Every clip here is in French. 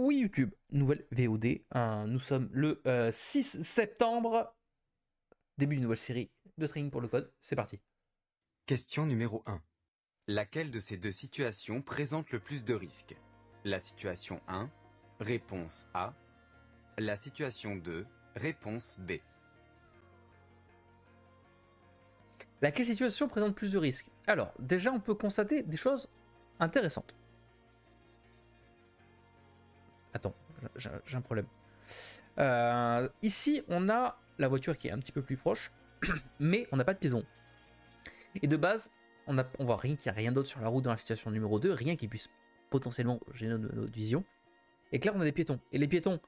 Oui, YouTube, nouvelle VOD. Nous sommes le 6 septembre, début d'une nouvelle série de training pour le code. C'est parti. Question numéro 1. Laquelle de ces deux situations présente le plus de risques? La situation 1, réponse A. La situation 2, réponse B. Laquelle situation présente plus de risques? Alors, déjà, on peut constater des choses intéressantes. Attends, j'ai un problème. Ici, on a la voiture qui est un petit peu plus proche, mais on n'a pas de piéton. Et de base, on voit rien qu'il n'y a rien d'autre sur la route dans la situation numéro 2, rien qui puisse potentiellement gêner notre vision. Et que là, on a des piétons. Et les piétons,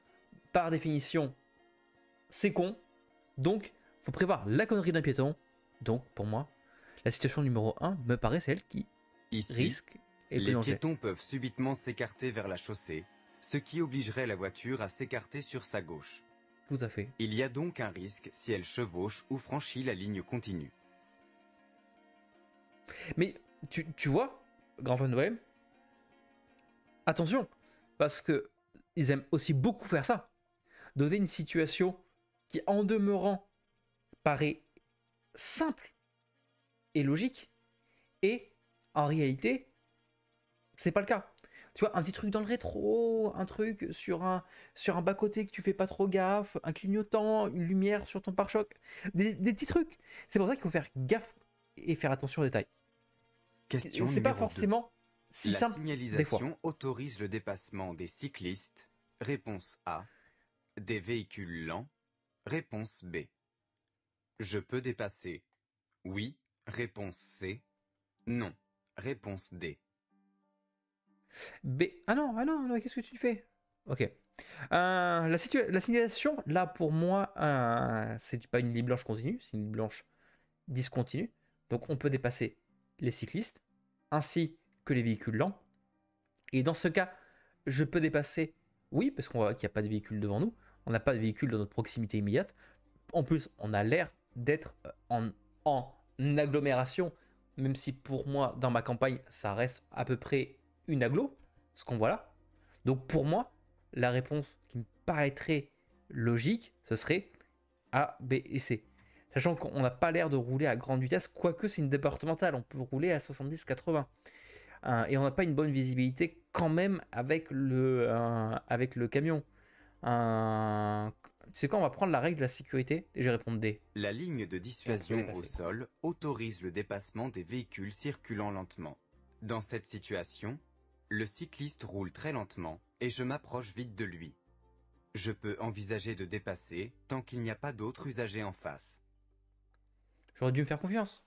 par définition, c'est con. Donc, faut prévoir la connerie d'un piéton. Donc, pour moi, la situation numéro 1 me paraît celle qui Ici, risque et les danger. piétons peuvent subitement s'écarter vers la chaussée, ce qui obligerait la voiture à s'écarter sur sa gauche. Tout à fait. Il y a donc un risque si elle chevauche ou franchit la ligne continue. Mais tu vois, grand fan de OM, attention, parce que ils aiment aussi beaucoup faire ça. Donner une situation qui, en demeurant, paraît simple et logique, et en réalité, c'est pas le cas. Tu vois, un petit truc dans le rétro, un truc sur un bas-côté que tu fais pas trop gaffe, un clignotant, une lumière sur ton pare-choc, des petits trucs. C'est pour ça qu'il faut faire gaffe et faire attention aux détails. Question C'est pas numéro 2. forcément si La simple des fois. signalisation autorise le dépassement des cyclistes. Réponse A. Des véhicules lents. Réponse B. Je peux dépasser. Oui. Réponse C. Non. Réponse D. B. Ah non, qu'est-ce que tu fais? Ok. La signalisation, là pour moi, c'est pas une ligne blanche continue, c'est une ligne blanche discontinue. Donc on peut dépasser les cyclistes ainsi que les véhicules lents. Et dans ce cas, je peux dépasser, oui, parce qu'on voit qu'il n'y a pas de véhicule devant nous, on n'a pas de véhicule dans notre proximité immédiate. En plus, on a l'air d'être en agglomération, même si pour moi, dans ma campagne, ça reste à peu près une agglo, ce qu'on voit là. Donc pour moi, la réponse qui me paraîtrait logique, ce serait A, B et C. Sachant qu'on n'a pas l'air de rouler à grande vitesse, quoique c'est une départementale, on peut rouler à 70-80. Et on n'a pas une bonne visibilité quand même avec le camion. Tu sais quoi, on va prendre la règle de la sécurité et je vais répondre D. La ligne de Et on peut dissuasion dépasser. au sol autorise le dépassement des véhicules circulant lentement. Dans cette situation, le cycliste roule très lentement et je m'approche vite de lui. Je peux envisager de dépasser tant qu'il n'y a pas d'autres usagers en face. J'aurais dû me faire confiance.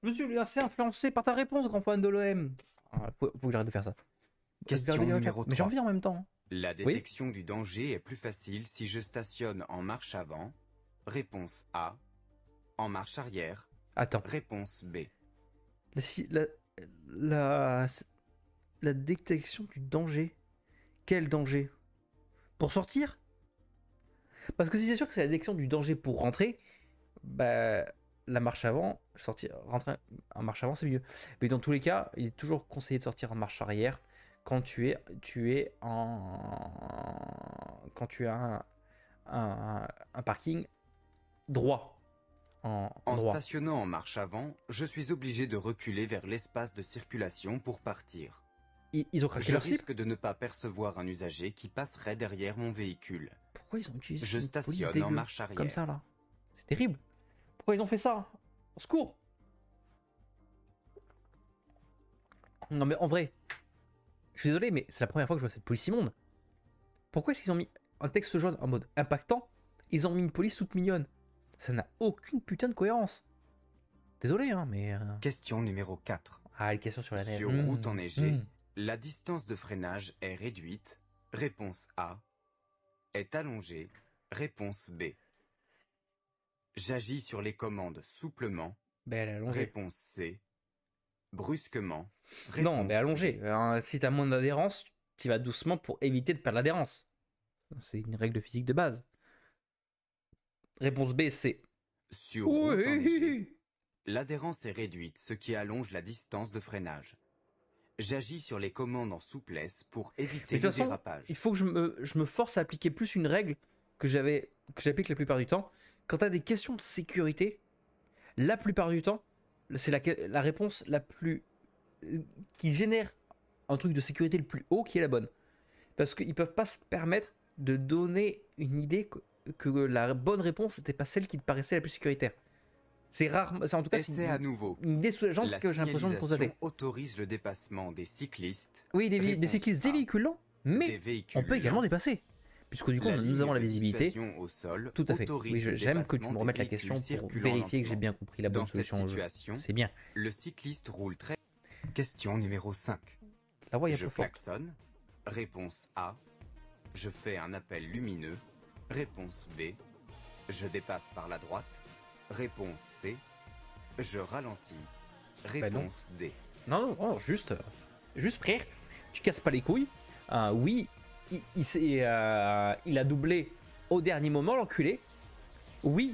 Je me suis assez influencé par ta réponse, grand fan de l'OM. Faut que j'arrête de faire ça. Question numéro Mais j'ai 3. envie en même temps. La détection du danger est plus facile si je stationne en marche avant. Réponse A. En marche arrière. Attends. Réponse B. La détection du danger. Quel danger? Pour sortir? Parce que si c'est sûr que c'est la détection du danger pour rentrer, bah la marche avant, rentrer en marche avant c'est mieux. Mais dans tous les cas, il est toujours conseillé de sortir en marche arrière quand tu as un parking droit. En droit. stationnant en marche avant, je suis obligé de reculer vers l'espace de circulation pour partir. Ils ont craqué Je leur cible. risque de ne pas percevoir un usager qui passerait derrière mon véhicule. Pourquoi ils ont utilisé Je une police stationne en dégueu marche arrière. comme ça là? C'est terrible. Pourquoi ils ont fait ça? Au secours! Non mais en vrai, je suis désolé, mais c'est la première fois que je vois cette police immonde. Pourquoi est-ce qu'ils ont mis un texte jaune en mode impactant? Ils ont mis une police toute mignonne. Ça n'a aucune putain de cohérence. Désolé, hein, mais... Question numéro 4. Ah, les questions sur la neige. Sur route enneigée, la distance de freinage est réduite. Réponse A. Est allongée. Réponse B. J'agis sur les commandes souplement. Ben, elle est allongée. Réponse C. Brusquement. Non, mais allongée. D. Si t'as moins d'adhérence, tu vas doucement pour éviter de perdre l'adhérence. C'est une règle physique de base. Réponse B, c'est... Sur route enneigée, l'adhérence est réduite, ce qui allonge la distance de freinage. J'agis sur les commandes en souplesse pour Mais éviter de toute le façon, dérapage. il faut que je me force à appliquer plus une règle que j'applique la plupart du temps. Quand tu as des questions de sécurité, la plupart du temps, c'est la réponse la plus qui génère un truc de sécurité le plus haut qui est la bonne. Parce qu'ils peuvent pas se permettre de donner une idée que la bonne réponse n'était pas celle qui te paraissait la plus sécuritaire. C'est rare, en tout cas, c'est Essai à nouveau. une idée soulageante La que j'ai l'impression de constater. signalisation autorise le dépassement des cyclistes, Oui, des Réponse cyclistes, des A. véhicules lents, mais des véhicules on peut également lents. dépasser. Puisque du coup, La nous ligne avons la de visibilité. dissuasion au sol Tout à fait. autorise Oui, le j'aime que tu dépassement me des remettes la véhicules question pour circulant vérifier que j'ai lentement. bien compris la bonne Dans cette solution au jeu. situation, C'est bien. le cycliste roule très... Question numéro 5. La voix est un Je peu forte. klaxonne. Réponse A. Je fais un appel lumineux. Réponse B. Je dépasse par la droite. Réponse C. Je ralentis. non. Réponse D. Non, non, juste frère, tu casses pas les couilles. Oui, il a doublé au dernier moment, l'enculé. Oui,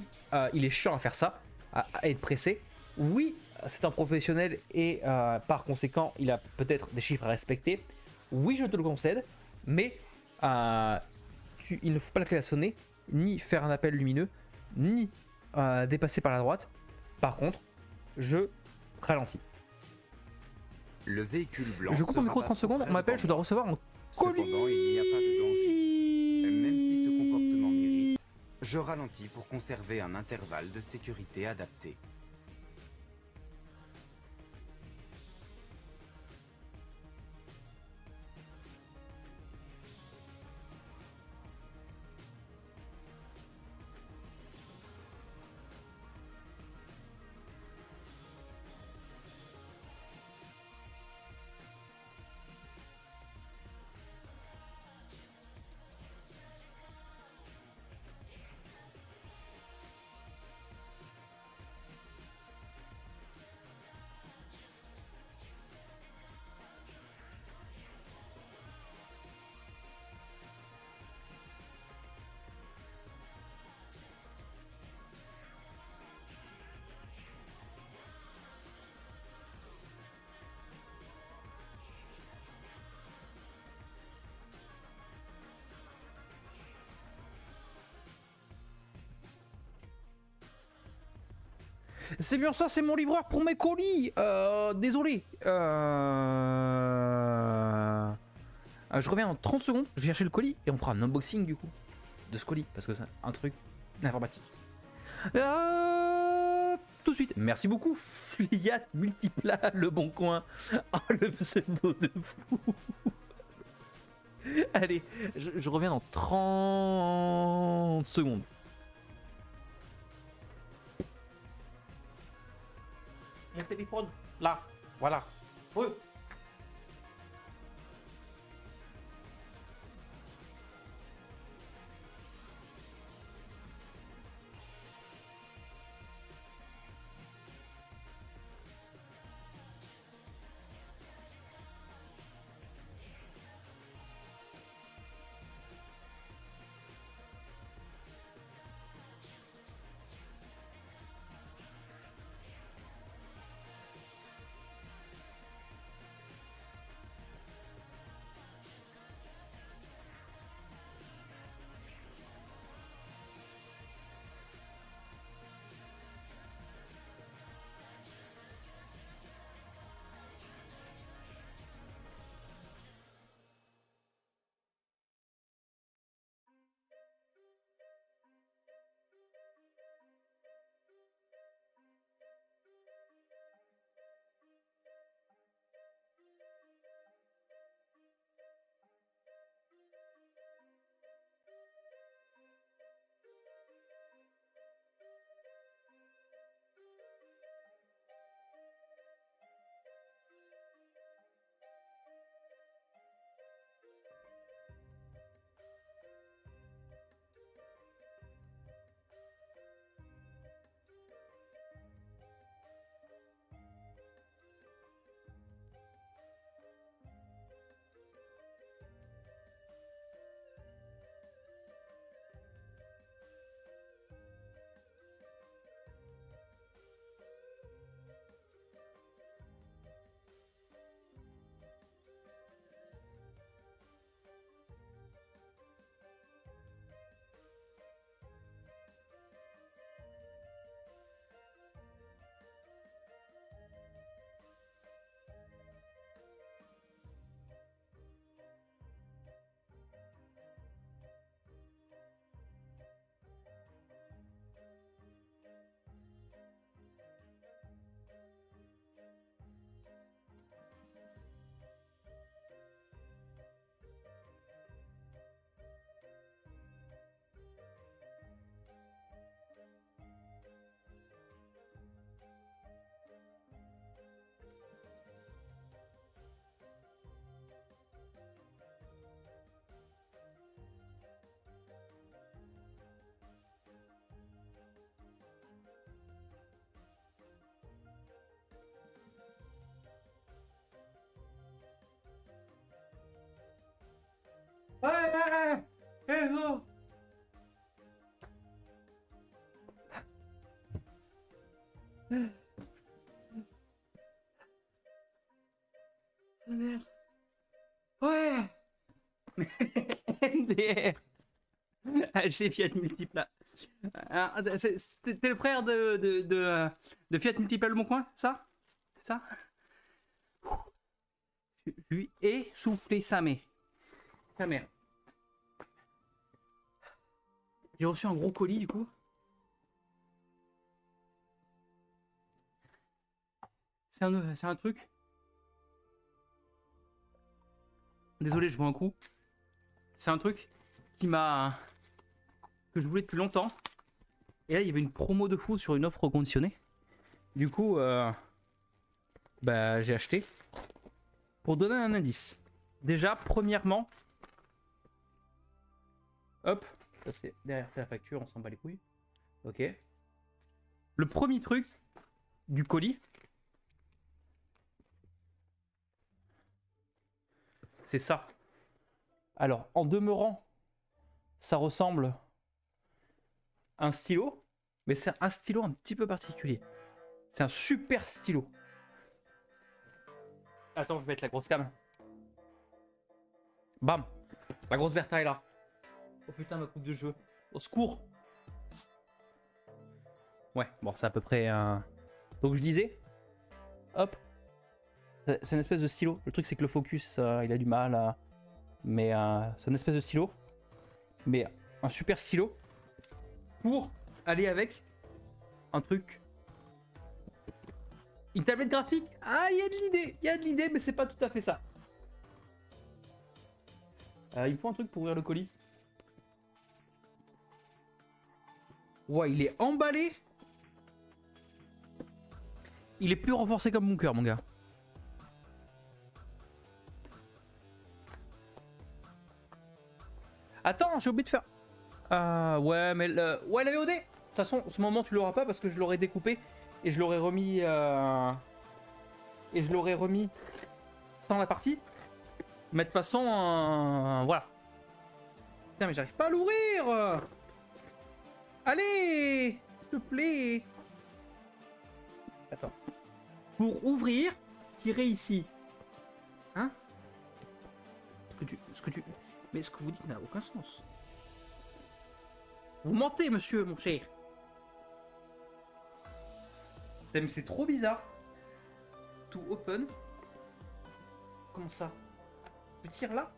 il est chiant à faire ça, à être pressé. Oui, c'est un professionnel et par conséquent, il a peut-être des chiffres à respecter. Oui, je te le concède, mais il ne faut pas la klaxonner, ni faire un appel lumineux, ni dépasser par la droite. Par contre, je ralentis. Le véhicule blanc. Je coupe se mon micro de rabat 30 secondes, près on m'appelle, devant je dois moi. recevoir un colis. Cependant, il n'y a pas de danger. Même si ce comportement m'irrite, je ralentis pour conserver un intervalle de sécurité adapté. C'est bien ça, c'est mon livreur pour mes colis. Désolé. Je reviens en 30 secondes, je vais chercher le colis et on fera un unboxing du coup de ce colis parce que c'est un truc d'informatique. Tout de suite. Merci beaucoup, Fliat Multiplat, le bon coin. Oh, le pseudo de fou. Allez, je reviens dans 30 secondes. Mon téléphone, là, voilà. Oui. Eh oh. Merde. Ouais. MDR. Chez Fiat Multipla. T'es le frère de Fiat Multipla Le Bon Coin, ça? Ça? Je lui ai soufflé sa mère. Sa mère. J'ai reçu un gros colis du coup. C'est un truc. Désolé, je bois un coup. C'est un truc qui m'a... que je voulais depuis longtemps. Et là, il y avait une promo de fou sur une offre reconditionnée. Du coup, bah, j'ai acheté. Pour donner un indice. Déjà, premièrement... Hop. Ça, c'est derrière la facture, on s'en bat les couilles. Ok. Le premier truc du colis... c'est ça. Alors, en demeurant, ça ressemble à un stylo, mais c'est un stylo un petit peu particulier. C'est un super stylo. Attends, je vais mettre la grosse cam. Bam. La grosse Bertha est là. Oh putain, ma coupe de jeu. Au secours. Ouais, bon, c'est à peu près un... Donc je disais, hop. C'est une espèce de stylo. Le truc, c'est que le focus, il a du mal à... Mais c'est une espèce de stylo. Mais un super stylo. Pour aller avec un truc. Une tablette graphique. Ah, il y a de l'idée. Il y a de l'idée, mais c'est pas tout à fait ça. Il me faut un truc pour ouvrir le colis. Ouais, il est emballé. Il est plus renforcé comme mon cœur, mon gars. Attends, j'ai oublié de faire... ouais, mais... Ouais, la VOD. De toute façon, ce moment, tu l'auras pas parce que je l'aurais découpé. Et je l'aurais remis... Et je l'aurais remis sans la partie. Mais de toute façon, voilà. Putain, mais j'arrive pas à l'ouvrir. Allez, s'il te plaît. Attends. Pour ouvrir, tirez ici. Hein? Mais ce que vous dites n'a aucun sens. Vous mentez, monsieur, mon cher. Putain, mais c'est trop bizarre. To open. Comment ça? Je tire là?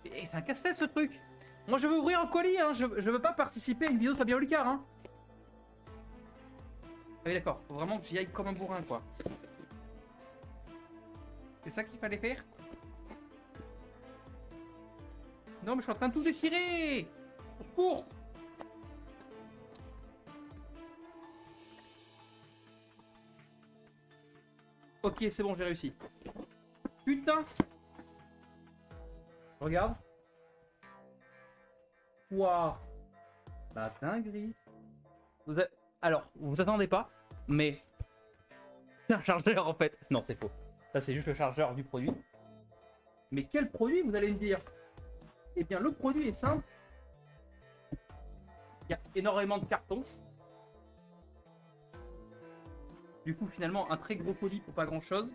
Et c'est un casse-tête ce truc. Moi je veux ouvrir un colis, hein. Je veux pas participer à une vidéo de Fabien Lucas, hein. Ah oui d'accord, faut vraiment que j'y aille comme un bourrin quoi. C'est ça qu'il fallait faire? Non mais je suis en train de tout déchirer. Au secours. Ok c'est bon j'ai réussi. Putain. Regarde. Waouh. La dinguerie. Alors, vous vous attendez pas, mais c'est un chargeur en fait. Non, c'est faux. Ça, c'est juste le chargeur du produit. Mais quel produit, vous allez me dire? Eh bien, le produit est simple. Il y a énormément de cartons. Du coup, finalement, un très gros colis pour pas grand chose.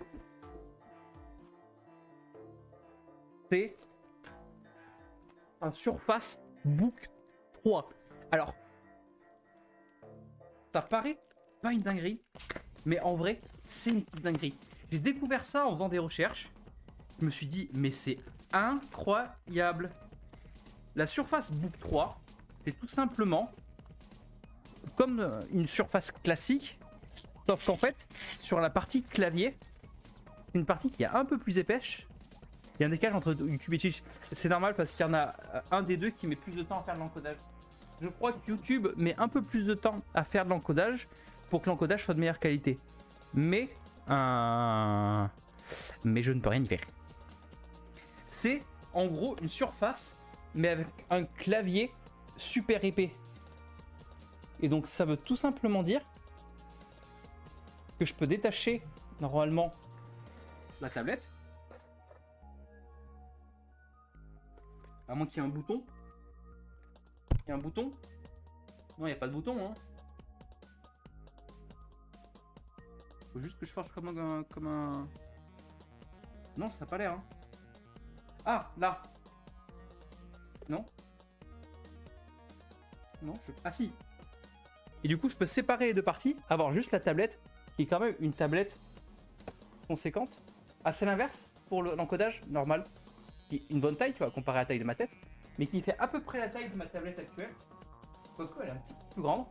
C'est un Surface Book 3. Alors, ça paraît pas une dinguerie, mais en vrai, c'est une petite dinguerie. J'ai découvert ça en faisant des recherches. Je me suis dit, mais c'est incroyable. La Surface Book 3, c'est tout simplement comme une Surface classique, sauf qu'en fait, sur la partie clavier, c'est une partie qui est un peu plus épaisse. Il y a un décalage entre YouTube et Twitch. C'est normal parce qu'il y en a un des deux qui met plus de temps à faire de l'encodage. Je crois que YouTube met un peu plus de temps à faire de l'encodage pour que l'encodage soit de meilleure qualité. Mais je ne peux rien y faire. C'est en gros une surface, mais avec un clavier super épais. Et donc ça veut tout simplement dire que je peux détacher normalement la tablette. À moins qu'il y ait un bouton. Il y a un bouton? Non, il n'y a pas de bouton, hein. Faut juste que je fasse comme un... Non, ça n'a pas l'air, hein. Ah, là. Non. Non, je... Ah si. Et du coup, je peux séparer les deux parties, avoir juste la tablette, qui est quand même une tablette conséquente. Ah, c'est l'inverse pour l'encodage normal. Qui est une bonne taille, tu vois, comparé à la taille de ma tête. Mais qui fait à peu près la taille de ma tablette actuelle. Quoique, elle est un petit peu plus grande.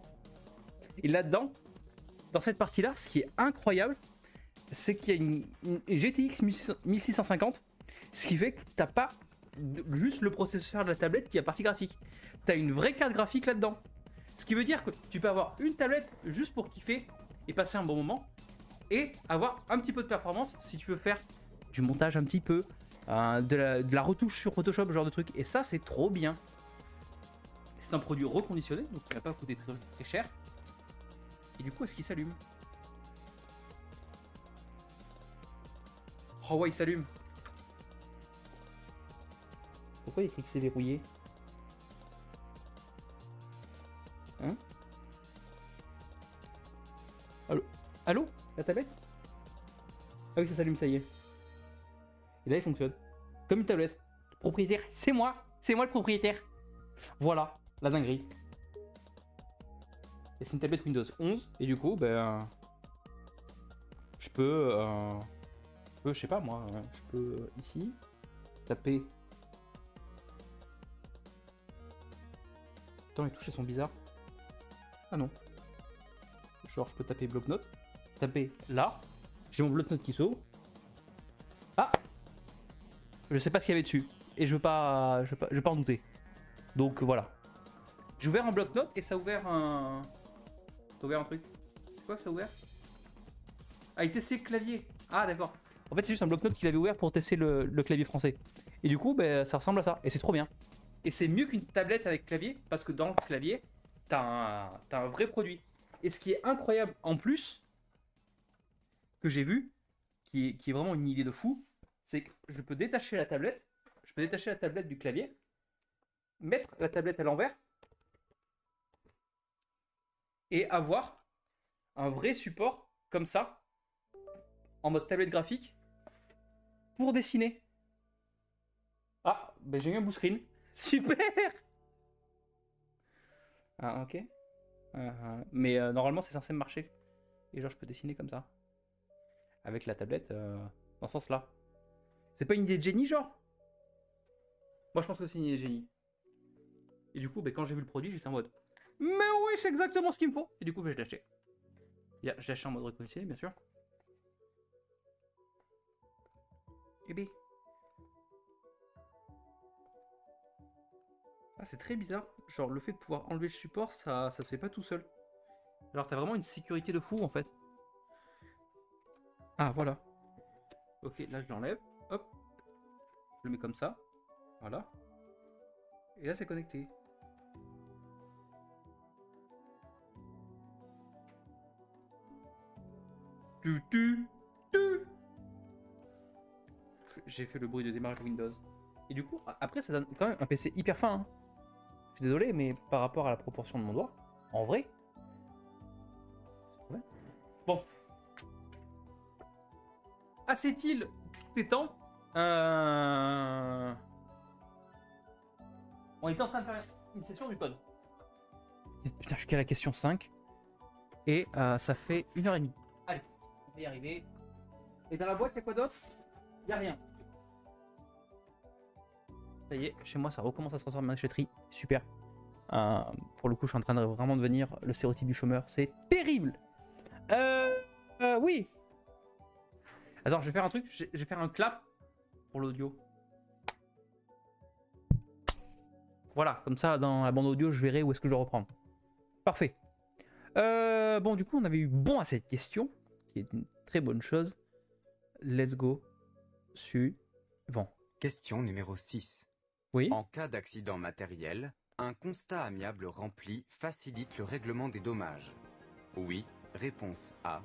Et là-dedans, dans cette partie-là, ce qui est incroyable, c'est qu'il y a une GTX 1650, ce qui fait que t'as pas juste le processeur de la tablette qui a partie graphique. T'as une vraie carte graphique là-dedans. Ce qui veut dire que tu peux avoir une tablette juste pour kiffer et passer un bon moment, et avoir un petit peu de performance si tu veux faire du montage un petit peu, de la retouche sur Photoshop, ce genre de truc. Et ça, c'est trop bien. C'est un produit reconditionné, donc il va pas coûter très, très cher. Et du coup, est-ce qu'il s'allume? Oh ouais, il s'allume. Pourquoi il écrit que c'est verrouillé? Hein? Allô? Allô? La tablette? Ah oui, ça s'allume, ça y est. Et là, il fonctionne. Comme une tablette. Propriétaire, c'est moi le propriétaire. Voilà, la dinguerie. Et c'est une tablette Windows 11. Et du coup, ben... je peux, je sais pas moi, je peux ici taper. Attends, les touches elles sont bizarres. Ah non. Genre, je peux taper bloc-notes. Taper là. J'ai mon bloc-notes qui s'ouvre. Ah! Je sais pas ce qu'il y avait dessus. Et je veux pas en douter. Donc voilà. J'ai ouvert un bloc-notes et ça a ouvert un... Ça a ouvert un truc. C'est quoi que ça a ouvert? Ah, il testait le clavier. Ah d'accord. En fait, c'est juste un bloc-notes qu'il avait ouvert pour tester le clavier français. Et du coup, ben, ça ressemble à ça. Et c'est trop bien. Et c'est mieux qu'une tablette avec clavier, parce que dans le clavier, t'as un vrai produit. Et ce qui est incroyable en plus, que j'ai vu, qui est vraiment une idée de fou, c'est que je peux détacher la tablette, du clavier, mettre la tablette à l'envers, et avoir un vrai support, comme ça, en mode tablette graphique, pour dessiner. Ah, ben j'ai eu un blue screen. Super. Ah, ok. Mais normalement, c'est censé marcher. Et genre, je peux dessiner comme ça. Avec la tablette, dans ce sens-là. C'est pas une idée de génie, genre? Moi, je pense que c'est une idée de génie. Et du coup, ben, quand j'ai vu le produit, j'étais en mode... Mais oui, c'est exactement ce qu'il me faut. Et du coup, ben, je l'ai acheté. Je l'ai acheté en mode reconditionné, bien sûr. Et B. Ah, c'est très bizarre. Genre, le fait de pouvoir enlever le support, ça se fait pas tout seul. Alors, t'as vraiment une sécurité de fou, en fait. Ah, voilà. Ok, là, je l'enlève. Hop. Je le mets comme ça. Voilà. Et là, c'est connecté. J'ai fait le bruit de démarrage Windows. Et du coup, après, ça donne quand même un PC hyper fin. Hein. Je suis désolé, mais par rapport à la proportion de mon doigt, en vrai, c'est trop bien. Bon. Assez-il tout étant On était en train de faire une session du code. Putain, je suis qu'à la question 5. Et ça fait 1h30. Allez, on va y arriver. Et dans la boîte, il y a quoi d'autre? Il n'y a rien. Ça y est, chez moi, ça recommence à se transformer en déchetterie. Super. Pour le coup, je suis en train de vraiment devenir le stéréotype du chômeur. C'est terrible. Oui. Attends, je vais faire un truc. Je vais faire un clap pour l'audio. Voilà, comme ça, dans la bande audio, je verrai où est-ce que je dois reprendre. Parfait. Bon, du coup, on avait eu bon à cette question, qui est une très bonne chose. Let's go. Suivant. Question numéro 6. Oui. En cas d'accident matériel, un constat amiable rempli facilite le règlement des dommages. Oui, réponse A.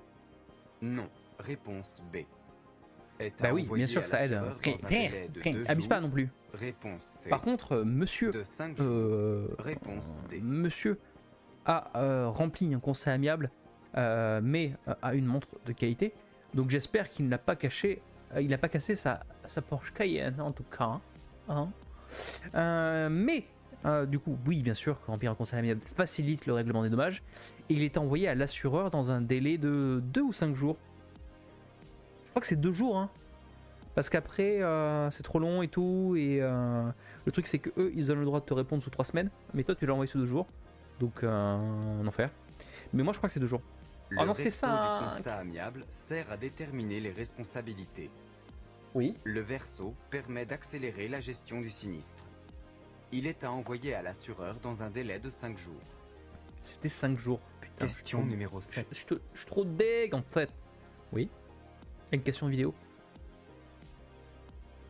Non, réponse B. est Bah oui, envoyé bien sûr à que ça aide. l'assureur dans un délai de 2 Abuse pas jours. non plus. Réponse C. Par contre, monsieur, De 5 jours. Réponse D. monsieur a rempli un constat amiable, mais a une montre de qualité. Donc j'espère qu'il n'a pas caché, il n'a pas cassé sa Porsche Cayenne en tout cas. Hein. Mais du coup, oui, bien sûr, que remplir un constat amiable facilite le règlement des dommages. Et il est envoyé à l'assureur dans un délai de 2 ou 5 jours. Je crois que c'est 2 jours, hein. Parce qu'après, c'est trop long et tout. Et le truc, c'est que eux, ils ont le droit de te répondre sous 3 semaines. Mais toi, tu l'as envoyé sous 2 jours. Donc, en enfer. Mais moi, je crois que c'est 2 jours. Le non, c'était recto ça. du constat amiable sert à déterminer les responsabilités. Oui. Le verso permet d'accélérer la gestion du sinistre. Il est à envoyer à l'assureur dans un délai de 5 jours. C'était 5 jours. Putain. Question numéro 7. Je suis trop deg en fait. Oui. Une question vidéo.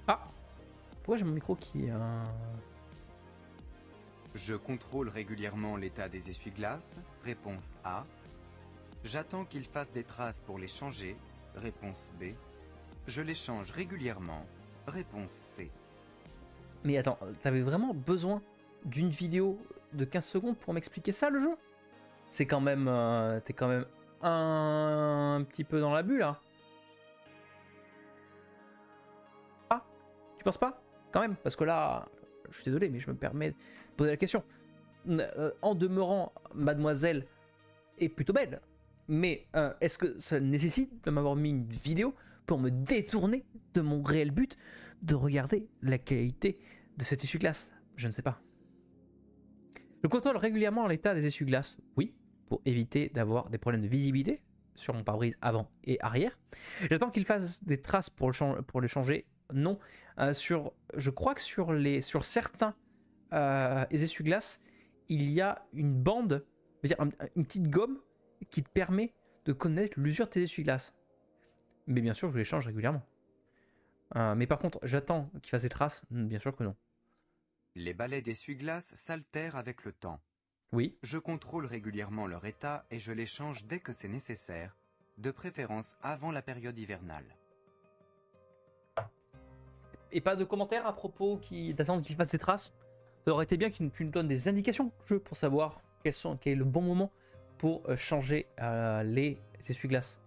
Ah. Pourquoi j'ai mon micro qui... Je contrôle régulièrement l'état des essuie-glaces. Réponse A. J'attends qu'ils fassent des traces pour les changer. Réponse B. Je les change régulièrement. Réponse C. Mais attends, t'avais vraiment besoin d'une vidéo de 15 secondes pour m'expliquer ça, le jeu? C'est quand même... T'es quand même un petit peu dans la bulle, là. Ah, tu penses pas? Quand même, parce que là, je suis désolé, mais je me permets de poser la question. En demeurant, mademoiselle est plutôt belle, mais est-ce que ça nécessite de m'avoir mis une vidéo pour me détourner de mon réel but de regarder la qualité de cet essuie-glace? Je ne sais pas. Je contrôle régulièrement l'état des essuie-glaces, oui, pour éviter d'avoir des problèmes de visibilité sur mon pare-brise avant et arrière. J'attends qu'il fasse des traces pour les changer, non. Je crois que sur certains essuie-glaces, il y a une bande, une petite gomme qui te permet de connaître l'usure de tes essuie-glaces. Mais bien sûr, je les change régulièrement. Mais par contre, j'attends qu'il fasse des traces. Bien sûr que non. Les balais d'essuie-glaces s'altèrent avec le temps. Oui. Je contrôle régulièrement leur état et je les change dès que c'est nécessaire, de préférence avant la période hivernale. Et pas de commentaires à propos d'attendre qu'il fasse des traces? Ça aurait été bien que tu nous donnes des indications, jeu, pour savoir quel est le bon moment pour changer les essuie-glaces.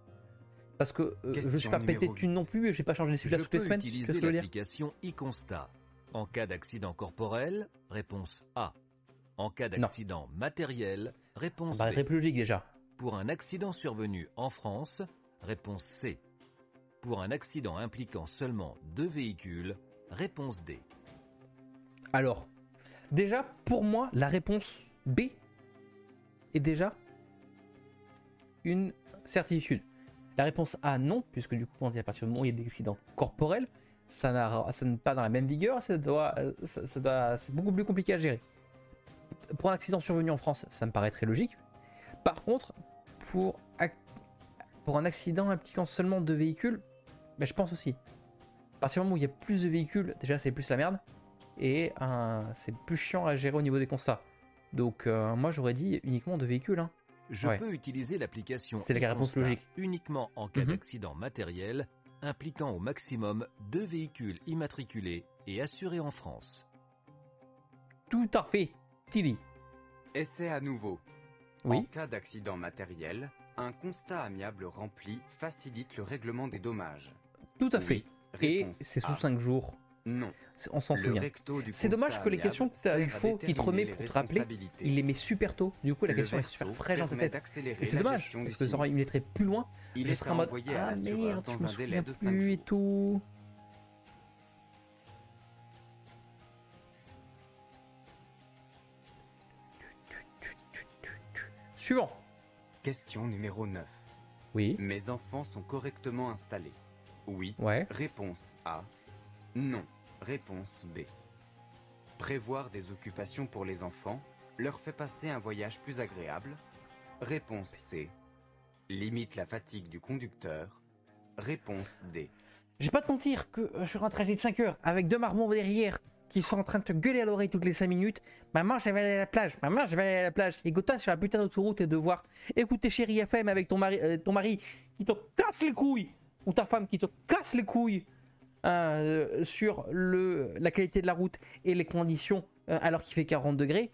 Parce que je suis pas pété de thunes non plus et j'ai pas changé d'essuie-glace toutes les semaines. Je peux utiliser l'application e-constat. En cas d'accident corporel, réponse A. En cas d'accident matériel, réponse B. Ça paraîtrait plus logique déjà. Pour un accident survenu en France, réponse C. Pour un accident impliquant seulement 2 véhicules, réponse D. Alors, déjà, pour moi, la réponse B est déjà une certitude. La réponse A, non, puisque du coup, à partir du moment où il y a des accidents corporels, ça n'est pas dans la même vigueur, c'est beaucoup plus compliqué à gérer. Pour un accident survenu en France, ça me paraît très logique. Par contre, pour un accident impliquant seulement 2 véhicules, ben, je pense aussi. À partir du moment où il y a plus de véhicules, déjà c'est plus la merde. Et c'est plus chiant à gérer au niveau des constats. Donc moi j'aurais dit uniquement 2 véhicules. Hein. Je peux utiliser l'application c'est la réponse logique. Uniquement en cas d'accident matériel impliquant au maximum 2 véhicules immatriculés et assurés en France. Tout à fait, Tilly. Essai à nouveau. Oui. En cas d'accident matériel, un constat amiable rempli facilite le règlement des dommages. Tout à fait. Et Réponse c'est sous A. 5 jours. Non. On s'en souvient. C'est dommage que les questions que tu as eu faux, qui te remet pour te rappeler, il les met super tôt. Du coup, la question est super fraîche dans ta tête. Et c'est dommage, parce que ça aurait été plus loin. Je serais en mode, ah merde, je me souviens plus et tout. Suivant. Question numéro 9. Oui. Mes enfants sont correctement installés. Oui. Ouais. Réponse A. Non. Réponse B. Prévoir des occupations pour les enfants leur fait passer un voyage plus agréable. Réponse C. Limite la fatigue du conducteur. Réponse D. Je vais pas te mentir que je suis rentré de 5 heures avec 2 marmots derrière qui sont en train de te gueuler à l'oreille toutes les 5 minutes. Maman, je vais aller à la plage. Maman, je vais aller à la plage. Et que toi, sur la putain d'autoroute et devoir écouter Chéri FM avec ton mari qui te casse les couilles ou ta femme qui te casse les couilles sur la qualité de la route et les conditions alors qu'il fait 40 degrés,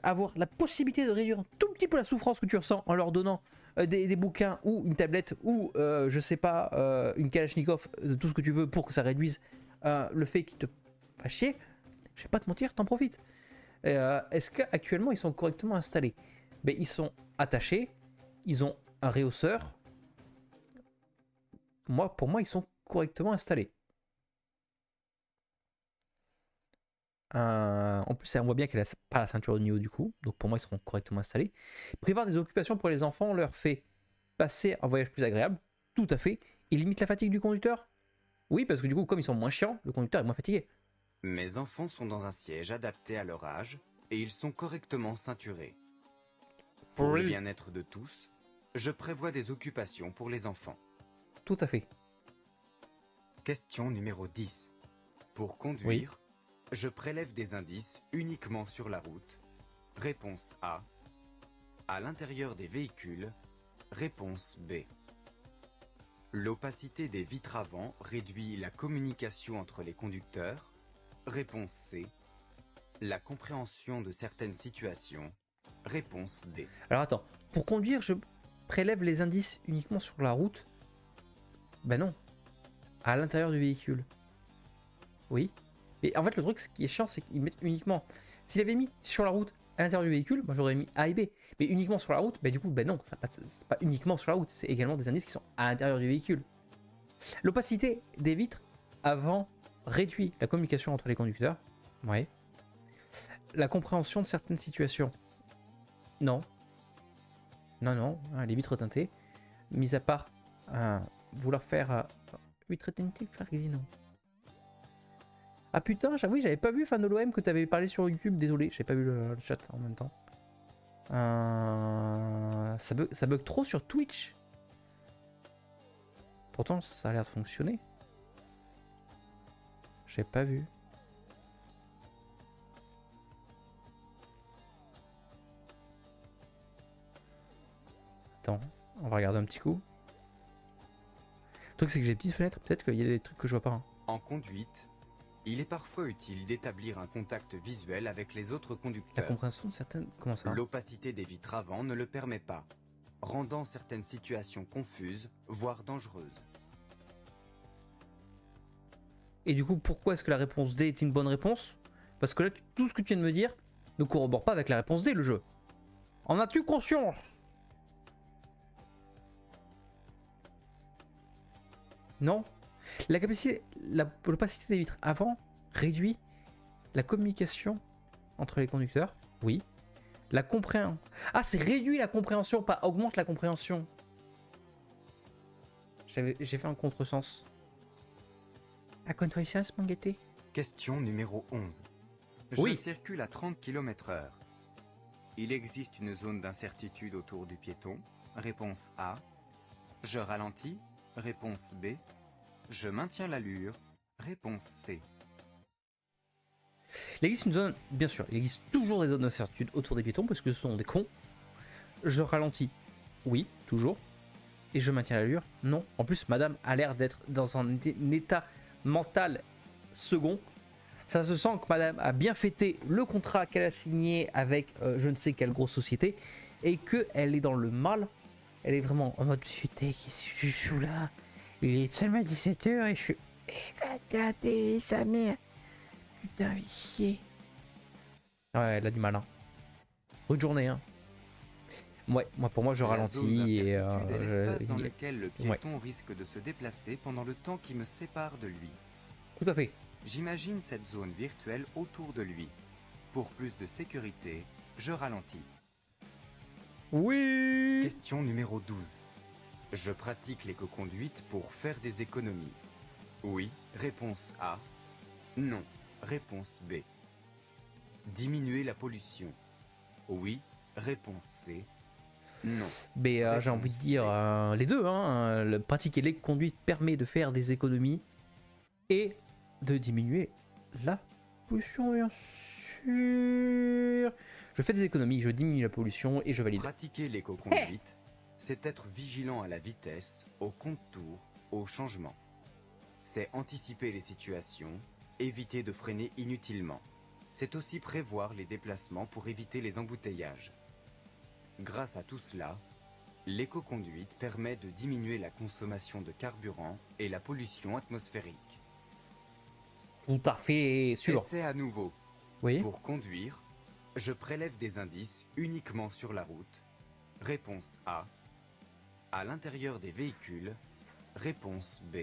avoir la possibilité de réduire un tout petit peu la souffrance que tu ressens en leur donnant des bouquins ou une tablette ou je sais pas une Kalachnikov, tout ce que tu veux pour que ça réduise le fait qu'ils te fassent chier, je vais pas te mentir, t'en profites. Est-ce qu'actuellement ils sont correctement installés? Ben, ils sont attachés, ils ont un réhausseur. Pour moi, ils sont correctement installés. En plus, on voit bien qu'elle n'a pas la ceinture au niveau du cou, donc pour moi, ils seront correctement installés. Prévoir des occupations pour les enfants leur fait passer un voyage plus agréable, tout à fait. Il limite la fatigue du conducteur? Oui, parce que du coup, comme ils sont moins chiants, le conducteur est moins fatigué. Mes enfants sont dans un siège adapté à leur âge et ils sont correctement ceinturés. Pour le bien-être de tous, je prévois des occupations pour les enfants. Tout à fait. Question numéro 10. Pour conduire, je prélève des indices uniquement sur la route. Réponse A. À l'intérieur des véhicules. Réponse B. L'opacité des vitres avant réduit la communication entre les conducteurs. Réponse C. La compréhension de certaines situations. Réponse D. Alors attends, pour conduire, je prélève les indices uniquement sur la route? Ben non. À l'intérieur du véhicule. Oui. Mais en fait, le truc, ce qui est chiant, c'est qu'ils mettent uniquement. S'il avait mis sur la route à l'intérieur du véhicule, moi j'aurais mis A et B. Mais uniquement sur la route, ben du coup, ben non, c'est pas uniquement sur la route, c'est également des indices qui sont à l'intérieur du véhicule. L'opacité des vitres avant réduit la communication entre les conducteurs. Ouais. La compréhension de certaines situations. Non. Non, les vitres teintées. Mis à part vouloir faire vitres teintées, faire non. Ah putain, j'avoue, j'avais pas vu fan de l'OM que t'avais parlé sur YouTube, désolé, j'ai pas vu le chat en même temps. Ça bug trop sur Twitch. Pourtant, ça a l'air de fonctionner. J'ai pas vu. Attends, on va regarder un petit coup. Le truc, c'est que j'ai des petites fenêtres, peut-être qu'il y a des trucs que je vois pas. Hein. En conduite, il est parfois utile d'établir un contact visuel avec les autres La conducteurs. compréhension de certaines... Comment ça? L'opacité des vitres avant ne le permet pas, rendant certaines situations confuses, voire dangereuses. Et du coup, pourquoi est-ce que la réponse D est une bonne réponse? Parce que là, tout ce que tu viens de me dire ne corrobore pas avec la réponse D, le jeu. En as-tu conscience? Non. La capacité, l'opacité des vitres avant réduit la communication entre les conducteurs. Oui. La compréhension. Ah, c'est réduit la compréhension, pas augmente la compréhension. J'ai fait un contresens. À contresens, mon gâté. Question numéro 11. Oui. Je circule à 30 km/h. Il existe une zone d'incertitude autour du piéton. Réponse A. Je ralentis. Réponse B. Je maintiens l'allure. Réponse C. Il existe une zone, bien sûr, il existe toujours des zones d'incertitude autour des piétons parce que ce sont des cons. Je ralentis. Oui, toujours. Et je maintiens l'allure. Non. En plus, madame a l'air d'être dans un état mental second. Ça se sent que madame a bien fêté le contrat qu'elle a signé avec je ne sais quelle grosse société et qu'elle est dans le mal. Elle est vraiment en mode putain, qu'est-ce que je suis là? Il est seulement 17h et je suis éclaté, sa mère. Putain, chier. Ouais, elle a du mal. Hein. Bonne journée. Hein. Ouais, pour moi, je ralentis et. est l'espace dans lequel le piéton risque de se déplacer pendant le temps qui me sépare de lui. Tout à fait. J'imagine cette zone virtuelle autour de lui. Pour plus de sécurité, je ralentis. Oui. Question numéro 12. Je pratique l'éco-conduite pour faire des économies. Oui, réponse A. Non, réponse B. Diminuer la pollution. Oui, réponse C. Non. Mais j'ai envie de dire les deux. Hein. Pratiquer l'éco-conduite permet de faire des économies et de diminuer la pollution, bien sûr. Je fais des économies, je diminue la pollution et je valide. Pratiquer l'éco-conduite, c'est être vigilant à la vitesse, au contour au changement. C'est anticiper les situations, éviter de freiner inutilement. C'est aussi prévoir les déplacements pour éviter les embouteillages. Grâce à tout cela, l'éco-conduite permet de diminuer la consommation de carburant et la pollution atmosphérique. Tout à fait sûr. Essai à nouveau. Oui. Pour conduire, je prélève des indices uniquement sur la route. Réponse A. À l'intérieur des véhicules. Réponse B.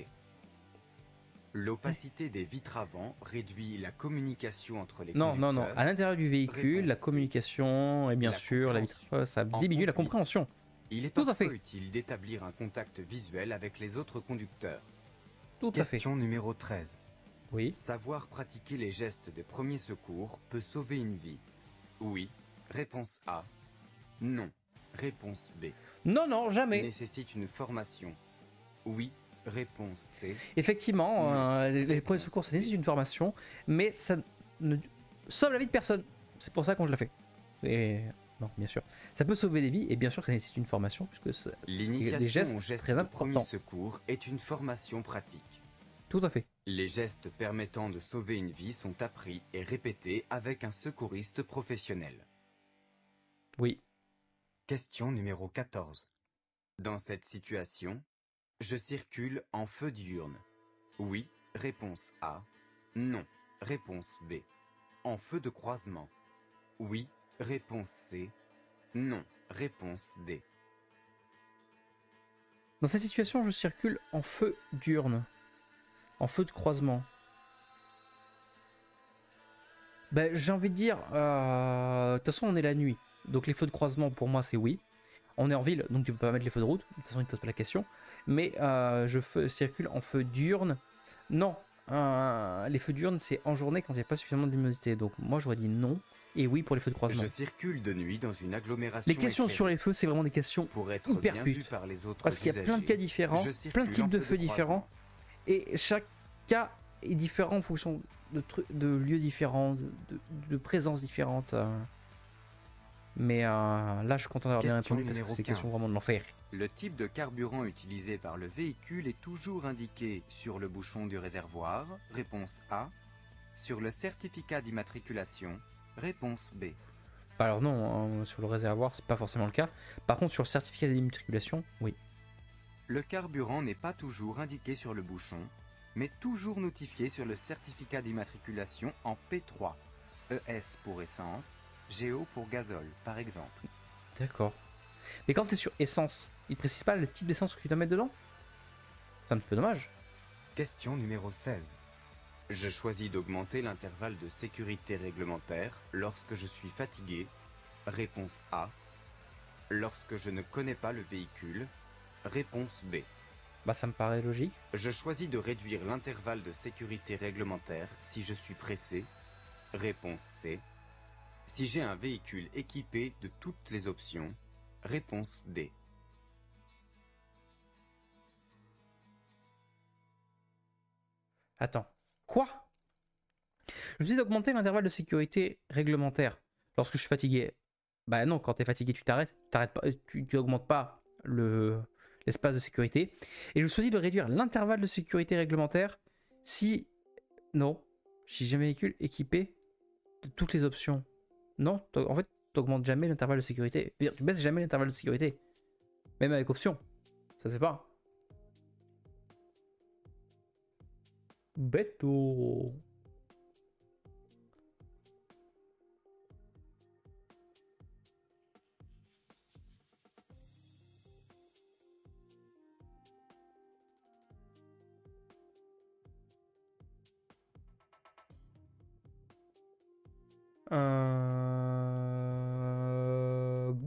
L'opacité des vitres avant réduit la communication entre les Non, conducteurs. non, non. À l'intérieur du véhicule, Réponse la C. communication et bien La sûr la vitre, compréhension. ça En diminue la conduite, compréhension. Il est Tout à parfois fait. utile d'établir un contact visuel avec les autres conducteurs. Tout à fait. Question numéro 13. Oui. Savoir pratiquer les gestes de premier secours peut sauver une vie. Oui. Réponse A. Non. Réponse B. Non, non, jamais. Nécessite une formation. Oui. Réponse C. Effectivement, Non. les premiers secours, ça nécessite une formation, mais ça ne sauve la vie de personne. C'est pour ça qu'on l'a fait. Et non, bien sûr. Ça peut sauver des vies, et bien sûr que ça nécessite une formation, puisque c'est des L'initiation gestes aux gestes très de premier importants. secours est une formation pratique. Tout à fait. Les gestes permettant de sauver une vie sont appris et répétés avec un secouriste professionnel. Oui. Question numéro 14. Dans cette situation, je circule en feu diurne. Oui. Réponse A. Non. Réponse B. En feu de croisement. Oui. Réponse C. Non. Réponse D. Dans cette situation, je circule en feu diurne. En feu de croisement. Ben, j'ai envie de dire... de toute façon, on est la nuit. Donc les feux de croisement, pour moi, c'est oui. On est en ville, donc tu peux pas mettre les feux de route. De toute façon, il ne pose pas la question. Mais circule en feu diurne. Non. Les feux diurnes, c'est en journée quand il n'y a pas suffisamment de luminosité. Donc moi, j'aurais dit non. Et oui pour les feux de croisement. Je circule de nuit dans une agglomération. Les questions éclairée. sur les feux, c'est vraiment des questions Pour être hyper bien vu putes. par les autres Parce qu'il y a plein de usagers, cas différents, je circule plein de types en de feu feux différents. Et chaque cas est différent en fonction de lieux différents, de présences différentes. Mais là, je suis content d'avoir bien Question répondu parce que numéro c'est des questions 15. vraiment de l'enfer. Le type de carburant utilisé par le véhicule est toujours indiqué sur le bouchon du réservoir. Réponse A. Sur le certificat d'immatriculation. Réponse B. Alors non, sur le réservoir, c'est pas forcément le cas. Par contre, sur le certificat d'immatriculation, oui. Le carburant n'est pas toujours indiqué sur le bouchon, mais toujours notifié sur le certificat d'immatriculation en P3. ES pour essence, GO pour gazole, par exemple. D'accord. Mais quand tu es sur essence, il précise pas le type d'essence que tu dois mettre dedans? C'est un petit peu dommage. Question numéro 16. Je choisis d'augmenter l'intervalle de sécurité réglementaire lorsque je suis fatigué. Réponse A. Lorsque je ne connais pas le véhicule. Réponse B. Bah ça me paraît logique. Je choisis de réduire l'intervalle de sécurité réglementaire si je suis pressé. Réponse C. Si j'ai un véhicule équipé de toutes les options. Réponse D. Attends. Quoi? Je me dis d'augmenter l'intervalle de sécurité réglementaire lorsque je suis fatigué. Bah non, quand tu es fatigué, tu t'arrêtes. Pas, tu augmentes pas l'espace de sécurité. Et je choisis de réduire l'intervalle de sécurité réglementaire si... Non. Si j'ai un véhicule équipé de toutes les options. Non, en fait, tu n'augmentes jamais l'intervalle de sécurité. Tu baisses jamais l'intervalle de sécurité. Même avec option. Ça se fait pas. Bêto.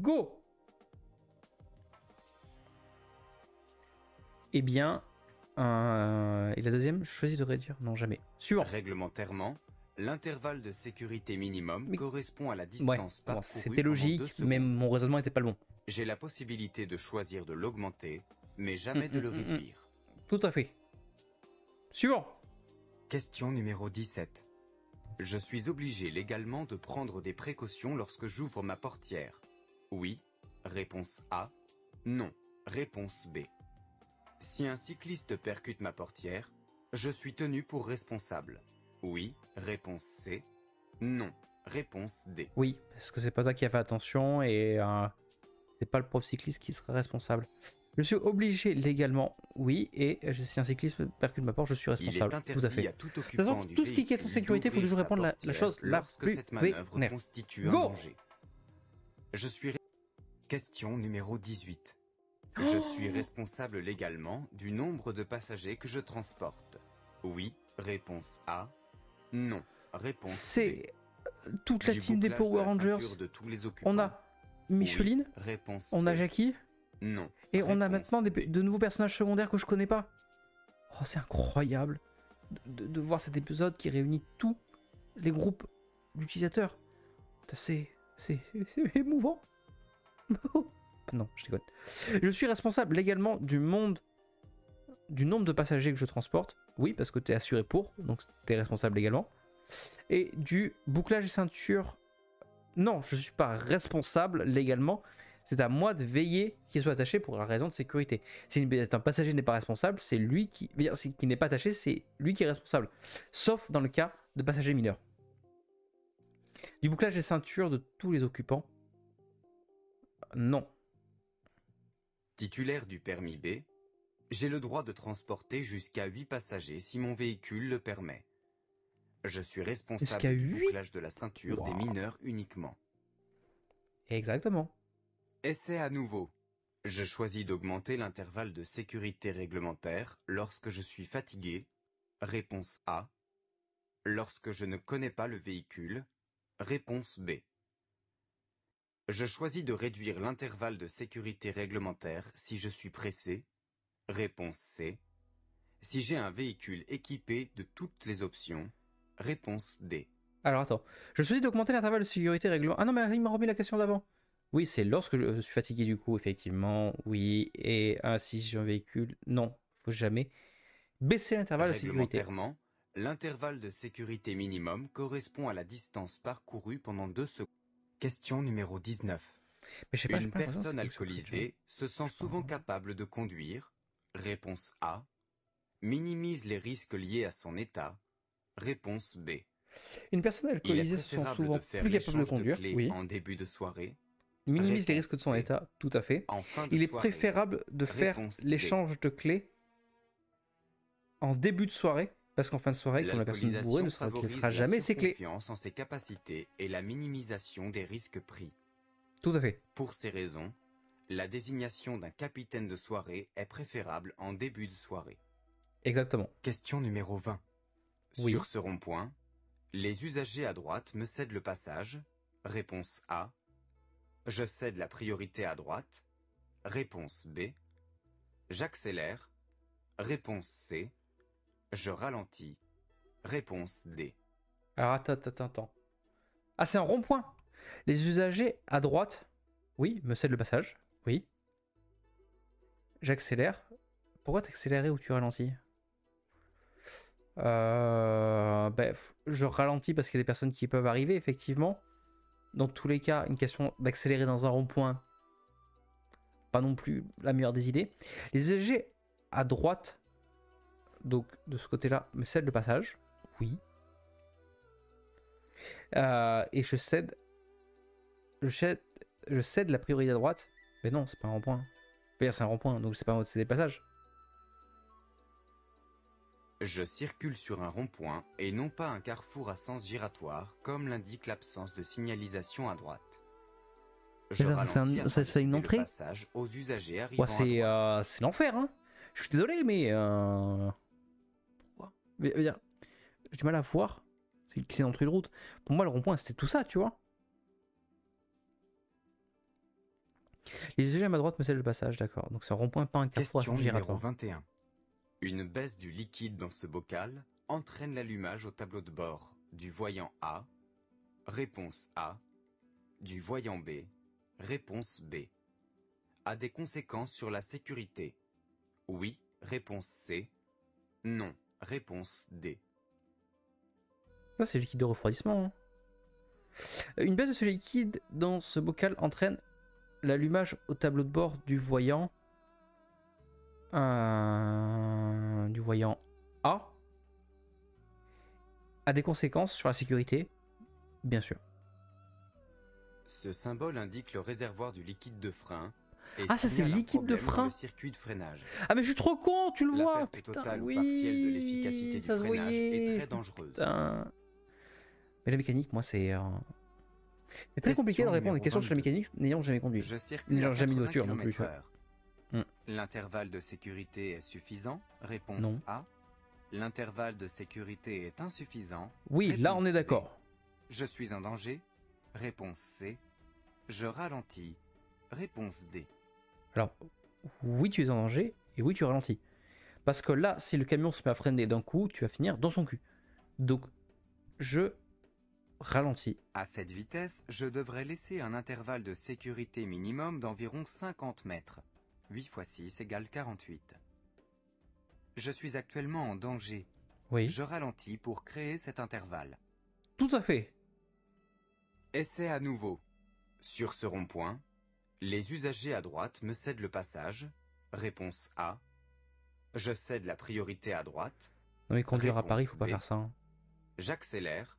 Go. Eh bien, et la deuxième, je choisis de réduire. Non, jamais. Suivant. Réglementairement, l'intervalle de sécurité minimum Mais- correspond à la Ouais, distance bon, parcourue c'était pendant logique, 2 secondes. mais mon raisonnement n'était pas le bon. J'ai la possibilité de choisir de l'augmenter, mais jamais de le réduire. Tout à fait. Suivant. Question numéro 17. Je suis obligé légalement de prendre des précautions lorsque j'ouvre ma portière. Oui. Réponse A. Non. Réponse B. Si un cycliste percute ma portière, je suis tenu pour responsable. Oui, réponse C. Non, réponse D. Oui, parce que c'est pas toi qui as fait attention et c'est pas le prof cycliste qui sera responsable. Je suis obligé légalement, oui, et si un cycliste percute ma porte, je suis Il est responsable. Tout à interdit fait. à tout De toute occupant façon, du tout ce qui est question de véhicule sécurité, il faut toujours d'ouvrir sa répondre la portière chose la lorsque plus cette manœuvre vénère. constitue un Go. danger. Je suis... Question numéro 18. Je suis responsable légalement du nombre de passagers que je transporte. Oui, réponse A. Non, réponse B. C'est toute la Du team des bouclage de Power la Rangers. ceinture de tous les occupants. On a Micheline, Oui, réponse on a C. Jackie, Non. et on a réponse maintenant B. de nouveaux personnages secondaires que je connais pas. Oh, c'est incroyable de voir cet épisode qui réunit tous les groupes d'utilisateurs. C'est émouvant. Non, je déconne. Je suis responsable légalement du nombre de passagers que je transporte. Oui, parce que tu es assuré pour, donc tu es responsable légalement. Et du bouclage des ceintures. Non, je ne suis pas responsable légalement. C'est à moi de veiller qu'il soit attaché pour la raison de sécurité. Si un passager n'est pas responsable, c'est lui qui n'est pas attaché, c'est lui qui est responsable. Sauf dans le cas de passagers mineurs. Du bouclage des ceintures de tous les occupants. Non. Titulaire du permis B, j'ai le droit de transporter jusqu'à 8 passagers si mon véhicule le permet. Je suis Jusqu'à responsable du 8? bouclage de la ceinture des mineurs uniquement. Exactement. Essai à nouveau. Je choisis d'augmenter l'intervalle de sécurité réglementaire lorsque je suis fatigué. Réponse A. Lorsque je ne connais pas le véhicule. Réponse B. Je choisis de réduire l'intervalle de sécurité réglementaire si je suis pressé. Réponse C. Si j'ai un véhicule équipé de toutes les options. Réponse D. Alors attends, je choisis d'augmenter l'intervalle de sécurité réglementaire. Ah non, mais il m'a remis la question d'avant. Oui, c'est lorsque je suis fatigué du coup, effectivement. Oui, et si j'ai un véhicule, non, faut jamais baisser l'intervalle de sécurité. Réglementairement, l'intervalle de sécurité minimum correspond à la distance parcourue pendant 2 secondes. Question numéro 19. Mais je sais pas, j'ai Une pas l'impression que personne c'est quelque chose de alcoolisée se sent souvent capable de conduire. Réponse A. Minimise les risques liés à son état. Réponse B. Une personne Il est alcoolisée se sent préférable souvent de faire plus capable de l'échange conduire, clés oui. en début de soirée. Il minimise les Réponse risques de son C. état, tout à fait. En fin de Il est soirée. préférable de faire Réponse D. l'échange de clés en début de soirée, parce qu'en fin de soirée, comme la personne bourrée ne L'alcoolisation laissera favorise jamais la ses clés. surconfiance en ses capacités et la minimisation des risques pris. Tout à fait. Pour ces raisons, la désignation d'un capitaine de soirée est préférable en début de soirée. Exactement. Question numéro 20. Oui. Sur ce rond-point, les usagers à droite me cèdent le passage. Réponse A. Je cède la priorité à droite. Réponse B. J'accélère. Réponse C. Je ralentis. Réponse D. Alors attends. Ah, c'est un rond-point. Les usagers à droite, oui, me cèdent le passage, oui. J'accélère. Pourquoi t'accélérer ou tu ralentis? Je ralentis parce qu'il y a des personnes qui peuvent arriver, effectivement. Dans tous les cas, une question d'accélérer dans un rond-point, pas non plus la meilleure des idées. Les usagers à droite, donc de ce côté-là, me cèdent le passage, oui. Et je cède la priorité à droite. Mais non, c'est pas un rond-point. C'est un rond-point, donc c'est pas céder le passage. Je circule sur un rond-point et non pas un carrefour à sens giratoire, comme l'indique l'absence de signalisation à droite. Je Mais ralentis c'est afin de une céder entrée. le passage aux usagers arrivant Ouais, à droite. c'est l'enfer, hein. Je suis désolé, mais pourquoi? J'ai du mal à voir. C'est une entrée de route. Pour moi, le rond-point, c'était tout ça, tu vois. Les usagers à ma droite me cèdent le passage, d'accord. Donc c'est un rond-point, pas un carrefour à Question sens numéro giratoire. 21. Une baisse du liquide dans ce bocal entraîne l'allumage au tableau de bord du voyant A. Réponse A. Du voyant B. Réponse B. A des conséquences sur la sécurité. Oui. Réponse C. Non. Réponse D. Ça, c'est le liquide de refroidissement. Hein. Une baisse de ce liquide dans ce bocal entraîne l'allumage au tableau de bord du voyant. du voyant A a des conséquences sur la sécurité, bien sûr. Ce symbole indique le réservoir du liquide de frein. Et Ah, ça, c'est signale le un liquide de problème dans frein. le circuit de freinage. Ah, mais je suis trop con, tu le La vois. perte Putain, totale ou oui, partielle de l'efficacité du ça se freinage voyait. est très dangereuse. Putain. Mais la mécanique, moi, c'est très compliqué Question de répondre à des numéro questions sur la 22. mécanique n'ayant jamais conduit. Je circule N'ayant à jamais de 80 voiture non plus. Tu vois. km/h. Hmm. L'intervalle de sécurité est suffisant? Réponse Non. A. L'intervalle de sécurité est insuffisant? Oui, là, on Réponse est B. d'accord. Je suis en danger? Réponse C. Je ralentis? Réponse D. Alors, oui, tu es en danger et oui, tu ralentis. Parce que là, si le camion se met à freiner d'un coup, tu vas finir dans son cul. Donc, je ralentis. À cette vitesse, je devrais laisser un intervalle de sécurité minimum d'environ 50 mètres. 8 x 6 égale 48. Je suis actuellement en danger. Oui, Je ralentis pour créer cet intervalle. tout à fait. Essai à nouveau. Sur ce rond-point, les usagers à droite me cèdent le passage. Réponse A. Je cède la priorité à droite. Non, mais conduire à Réponse Paris, faut pas B. faire ça. Hein. J'accélère.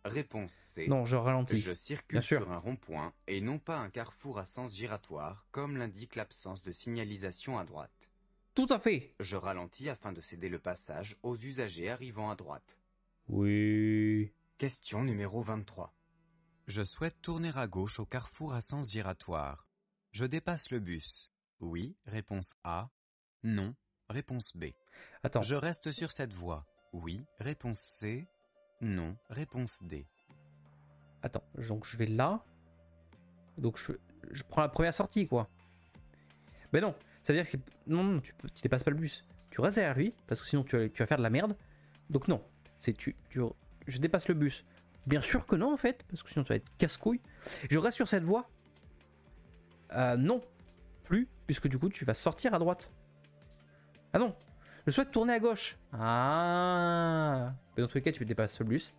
Réponse C. Non, je ralentis. Je circule Bien sûr. sur un rond-point et non pas un carrefour à sens giratoire, comme l'indique l'absence de signalisation à droite. Tout à fait. Je ralentis afin de céder le passage aux usagers arrivant à droite. Oui. Question numéro 23. Je souhaite tourner à gauche au carrefour à sens giratoire. Je dépasse le bus. Oui, réponse A. Non, réponse B. Attends. Je reste sur cette voie. Oui, réponse C. Non, réponse D. Attends. Donc, je vais là. Donc, je prends la première sortie, quoi. Ben non. Ça veut dire que... Non, tu dépasses pas le bus. Tu restes derrière lui, parce que sinon, tu vas faire de la merde. Donc, non. Je dépasse le bus. Bien sûr que non, en fait, parce que sinon, ça va être casse-couille. Je reste sur cette voie. Non. Plus, puisque du coup, tu vas sortir à droite. Ah non. Je souhaite tourner à gauche. Ah. Mais dans tous les cas, tu dépasses le bus.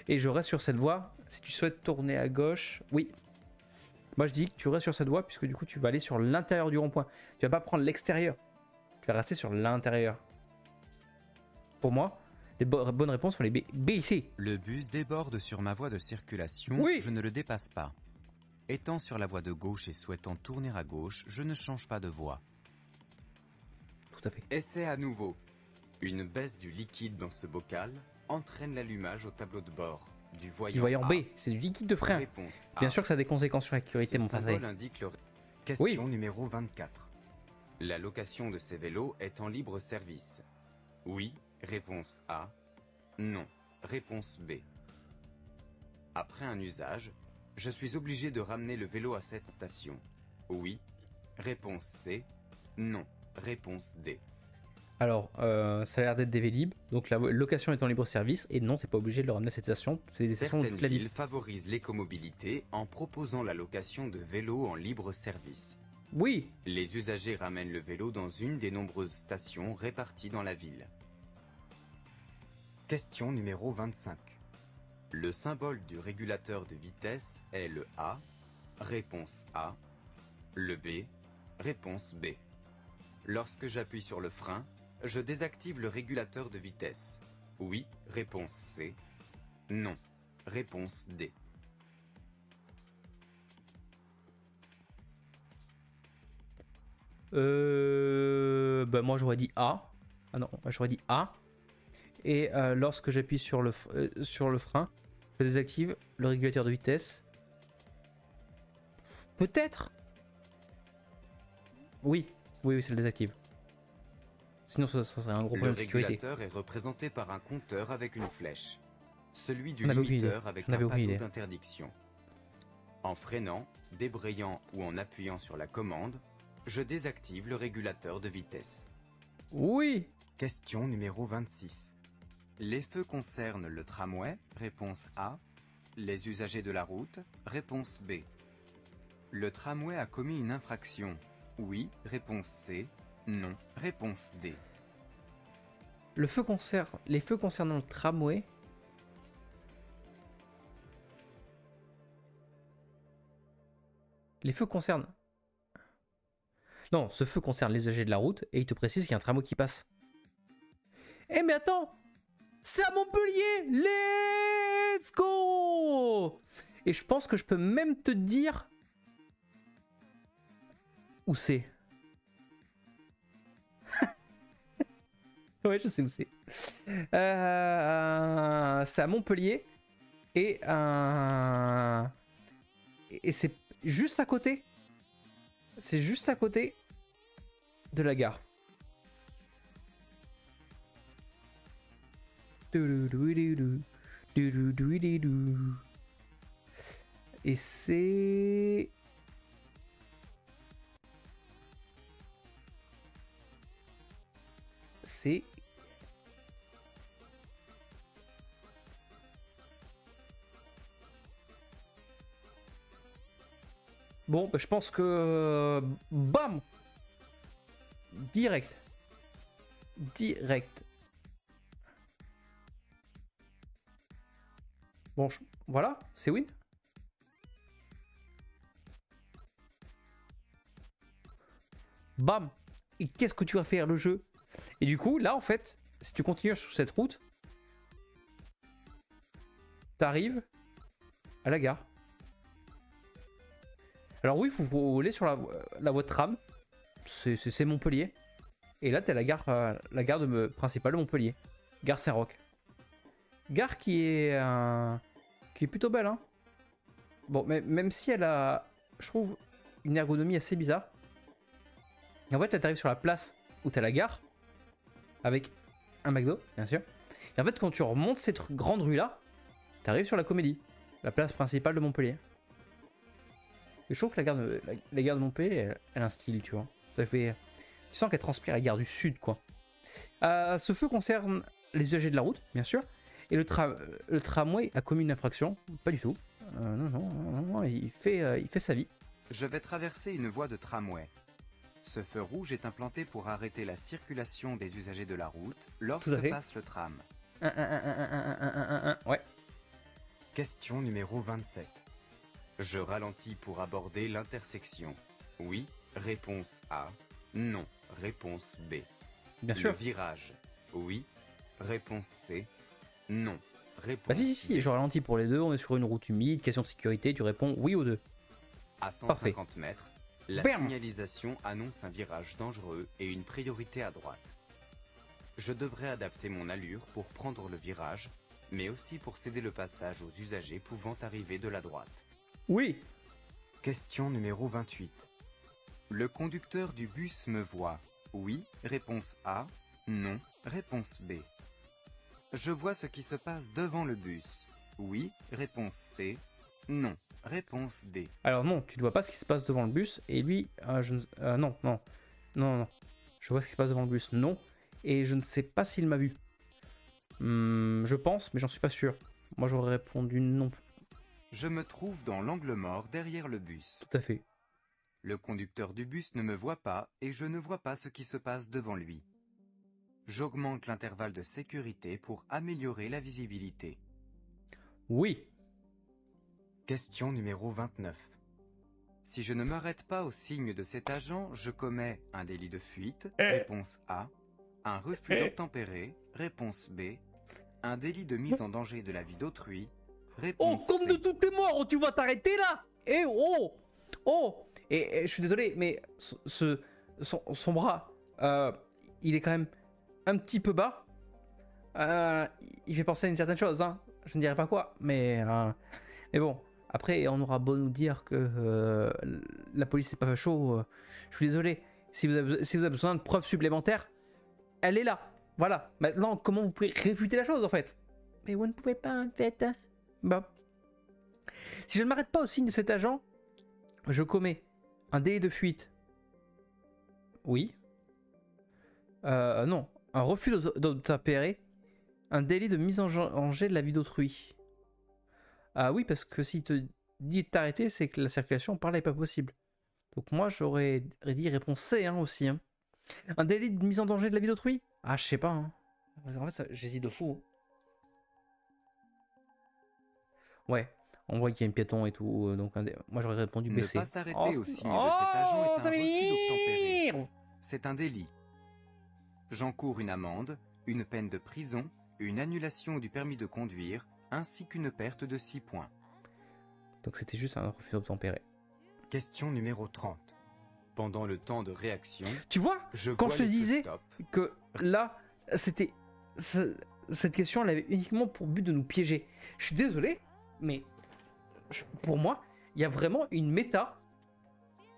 Et je reste sur cette voie. Si tu souhaites tourner à gauche, oui. Moi, je dis que tu restes sur cette voie, puisque du coup, tu vas aller sur l'intérieur du rond-point. Tu vas pas prendre l'extérieur. Tu vas rester sur l'intérieur. Pour moi, les bonnes réponses sont les B. B ici. Le bus déborde sur ma voie de circulation, Oui. je ne le dépasse pas. Étant sur la voie de gauche et souhaitant tourner à gauche, je ne change pas de voie. Tout à fait. Essai à nouveau. Une baisse du liquide dans ce bocal entraîne l'allumage au tableau de bord du voyant, Du voyant A. B, c'est du liquide de frein. Réponse A. Bien sûr que ça a des conséquences sur la sécurité, Ce mon symbole passé. indique le... Question numéro 24. La location de ces vélos est en libre service. Oui, réponse A. Non, réponse B. Après un usage, je suis obligé de ramener le vélo à cette station. Oui, réponse C. Non, réponse D. Alors, ça a l'air d'être des Vélib. Donc la location est en libre service. Et non, c'est pas obligé de le ramener à cette station. C'est des stations de Certaines toute la ville. villes favorisent l'écomobilité en proposant la location de vélos en libre service. Oui. Les usagers ramènent le vélo dans une des nombreuses stations réparties dans la ville. Question numéro 25. Le symbole du régulateur de vitesse est le A. Réponse A. Le B. Réponse B. Lorsque j'appuie sur le frein, je désactive le régulateur de vitesse. Oui, réponse C. Non, réponse D. Bah moi j'aurais dit A. Ah non, j'aurais dit A. Et lorsque j'appuie sur le frein, je désactive le régulateur de vitesse. Peut-être. Oui, oui, ça le désactive. Sinon, ça serait un gros problème Le de sécurité. régulateur est représenté par un compteur avec une flèche. Celui du On avait aucune limiteur idée. avec On un avait aucune panneau idée. d'interdiction. En freinant, débrayant ou en appuyant sur la commande, je désactive le régulateur de vitesse. Oui. Question numéro 26. Les feux concernent le tramway, réponse A. Les usagers de la route, réponse B. Le tramway a commis une infraction. Oui, réponse C. Non, réponse D. Les feux concernant le tramway. Les feux concernent. Non, ce feu concerne les usagers de la route et il te précise qu'il y a un tramway qui passe. Eh mais attends! C'est à Montpellier! Let's go! Et je pense que je peux même te dire où c'est. Ouais, je sais où c'est. C'est à Montpellier et c'est juste à côté. C'est juste à côté de la gare. Et c'est... C'est... Bon, bah, je pense que... Bam! Direct. Direct. Bon, voilà, c'est win. Bam! Et qu'est-ce que tu vas faire le jeu? Et du coup, là, en fait, si tu continues sur cette route, t'arrives à la gare. Alors oui, il faut aller sur la voie de tram. C'est Montpellier. Et là, t'as la gare principale de Montpellier. Gare Saint-Roch. Gare qui est plutôt belle, hein. Bon, mais même si elle a, je trouve, une ergonomie assez bizarre. En fait, là, t'arrives sur la place où t'as la gare, avec un McDo, bien sûr. Et en fait, quand tu remontes cette grande rue-là, t'arrives sur la Comédie, la place principale de Montpellier. Et je trouve que la gare de Montpellier, elle a un style, tu vois. Ça fait... Tu sens qu'elle transpire la gare du Sud, quoi. Ce feu concerne les usagers de la route, bien sûr. Et le tramway a commis une infraction? Pas du tout. Non, il fait sa vie. Je vais traverser une voie de tramway. Ce feu rouge est implanté pour arrêter la circulation des usagers de la route lorsque passe le tram. Ouais. Question numéro 27. Je ralentis pour aborder l'intersection. Oui, réponse A. Non, réponse B. Bien sûr. Le virage. Oui, réponse C. Non, réponse Bah si, je ralentis pour les deux, on est sur une route humide, question de sécurité, tu réponds oui aux deux. À 150 mètres, la signalisation annonce un virage dangereux et une priorité à droite. Je devrais adapter mon allure pour prendre le virage, mais aussi pour céder le passage aux usagers pouvant arriver de la droite. Oui. Question numéro 28. Le conducteur du bus me voit. Oui, réponse A. Non, réponse B. Je vois ce qui se passe devant le bus. Oui, réponse C. Non, réponse D. Alors non, tu ne vois pas ce qui se passe devant le bus, et lui, non. Je vois ce qui se passe devant le bus, non. Et je ne sais pas s'il m'a vu. Je pense, mais j'en suis pas sûr. Moi, j'aurais répondu non. Je me trouve dans l'angle mort derrière le bus. Tout à fait. Le conducteur du bus ne me voit pas et je ne vois pas ce qui se passe devant lui. J'augmente l'intervalle de sécurité pour améliorer la visibilité. Oui. Question numéro 29. Si je ne m'arrête pas au signe de cet agent, je commets un délit de fuite, réponse A, un refus d'obtempérer, réponse B, un délit de mise en danger de la vie d'autrui, réponse C. Compte de tous tes morts, tu vas t'arrêter là. Et je suis désolé, mais son bras, il est quand même un petit peu bas. Il fait penser à une certaine chose, hein. Je ne dirais pas quoi, mais bon. Après, on aura beau nous dire que la police n'est pas facho. Je suis désolé. Si vous avez besoin de preuves supplémentaires, elle est là. Voilà. Maintenant, comment vous pouvez réfuter la chose, en fait? Mais vous ne pouvez pas, en fait. Bon. Si je ne m'arrête pas au signe de cet agent, je commets un délit de fuite. Oui. Non. Un refus d'obtempérer. Un délit de mise en danger de la vie d'autrui. Ah oui, parce que s'il te dit de t'arrêter, c'est que la circulation par là n'est pas possible. Donc moi, j'aurais dit réponse C, hein, aussi. Hein. Un délit de mise en danger de la vie d'autrui? Ah, je sais pas. Hein. En fait, j'hésite de fou. Ouais. On voit qu'il y a un piéton et tout, donc moi j'aurais répondu Ne baisser. pas s'arrêter au signe de cet agent est ça un refus d'obtempérer. m'énerve. C'est un délit. J'encours une amende, une peine de prison, une annulation du permis de conduire, ainsi qu'une perte de 6 points. Donc c'était juste un refus d'obtempérer. Question numéro 30. Pendant le temps de réaction, Tu vois, quand vois je te les feux disais stop. que là, c'était... Cette question, elle avait uniquement pour but de nous piéger. Je suis désolé, mais pour moi, il y a vraiment une méta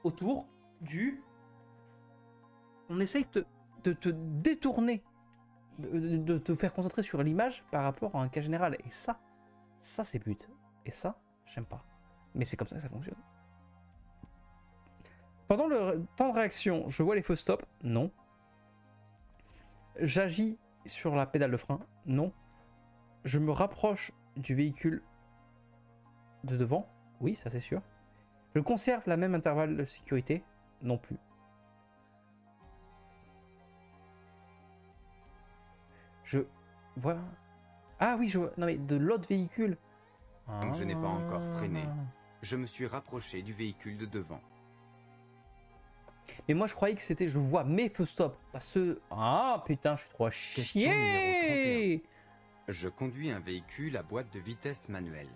autour du... On essaye de te détourner, de te faire concentrer sur l'image par rapport à un cas général. Et ça c'est but. Et ça, j'aime pas. Mais c'est comme ça que ça fonctionne. Pendant le temps de réaction, je vois les feux stop. Non. J'agis sur la pédale de frein. Non. Je me rapproche du véhicule de devant. Oui, ça c'est sûr. Je conserve la même intervalle de sécurité. Non plus. Je vois... Ah oui, je vois... Non mais de l'autre véhicule. Donc je n'ai pas encore freiné. Je me suis rapproché du véhicule de devant. Mais moi je croyais que c'était je vois mes feux stop. Pas ceux... Ah putain, je suis trop à Question numéro chier. Je conduis un véhicule à boîte de vitesse manuelle.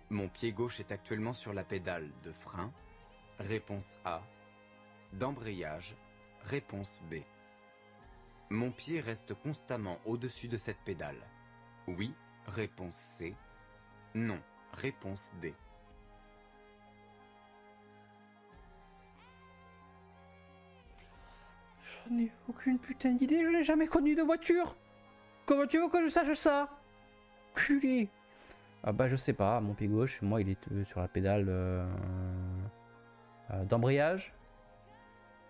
Mon pied gauche est actuellement sur la pédale de frein. Réponse A. D'embrayage. Réponse B. Mon pied reste constamment au-dessus de cette pédale. Oui. Réponse C. Non. Réponse D. J'en ai aucune putain d'idée, je n'ai jamais connu de voiture. Comment tu veux que je sache ça? Culé. Ah bah je sais pas, mon pied gauche, moi il est sur la pédale d'embrayage.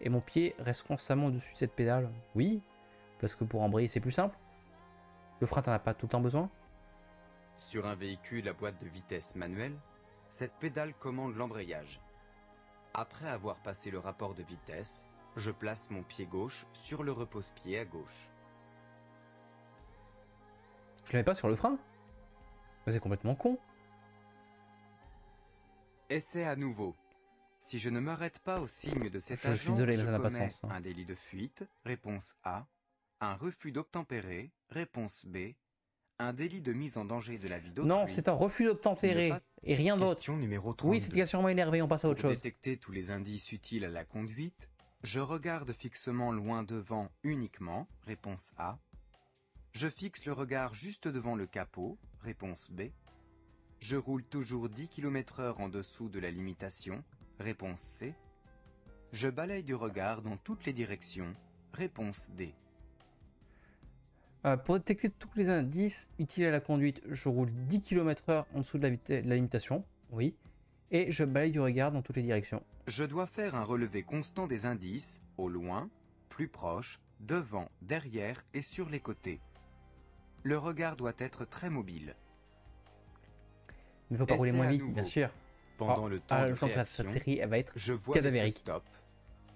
Et mon pied reste constamment au-dessus de cette pédale. Oui, parce que pour embrayer c'est plus simple. Le frein t'en as pas tout le temps besoin. Sur un véhicule à boîte de vitesse manuelle, cette pédale commande l'embrayage. Après avoir passé le rapport de vitesse, je place mon pied gauche sur le repose-pied à gauche. Je l'avais pas sur le frein. Mais c'est complètement con. Essai à nouveau. Si je ne m'arrête pas au signe de cet Je suis agent, désolé, mais je ça n'a pas de commets sens, hein. un délit de fuite, réponse A, un refus d'obtempérer, réponse B, un délit de mise en danger de la vie d'autrui. Non, c'est un refus d'obtempérer Ne pas- et rien d'autre. Question numéro 32. Oui, c'était sûrement énervé, on passe à autre Pour chose. détecter tous les indices utiles à la conduite, je regarde fixement loin devant uniquement, réponse A. Je fixe le regard juste devant le capot, réponse B. Je roule toujours 10 km/h en dessous de la limitation, réponse C. Je balaye du regard dans toutes les directions, réponse D. Pour détecter tous les indices utiles à la conduite, je roule 10 km/h en dessous de la limitation. Oui. Et je balaye du regard dans toutes les directions. Je dois faire un relevé constant des indices, au loin, plus proche, devant, derrière et sur les côtés. Le regard doit être très mobile. Mais il faut pas rouler Essai moins à vite, nouveau. bien sûr. Pendant le temps de je sens que réaction, cette série, elle va être je vois cadavérique. le stop.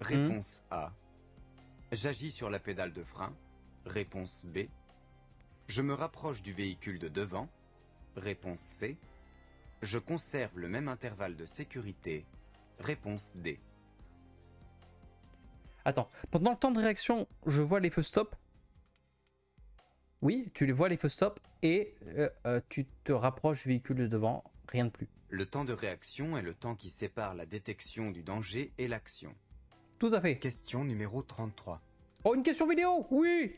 Réponse A. J'agis sur la pédale de frein. Réponse B. Je me rapproche du véhicule de devant. Réponse C. Je conserve le même intervalle de sécurité. Réponse D. Attends, pendant le temps de réaction, je vois les feux stop. Oui, tu les vois les feux stop et tu te rapproches du véhicule de devant, rien de plus. Le temps de réaction est le temps qui sépare la détection du danger et l'action. Tout à fait. Question numéro 33. Oh, une question vidéo. Oui.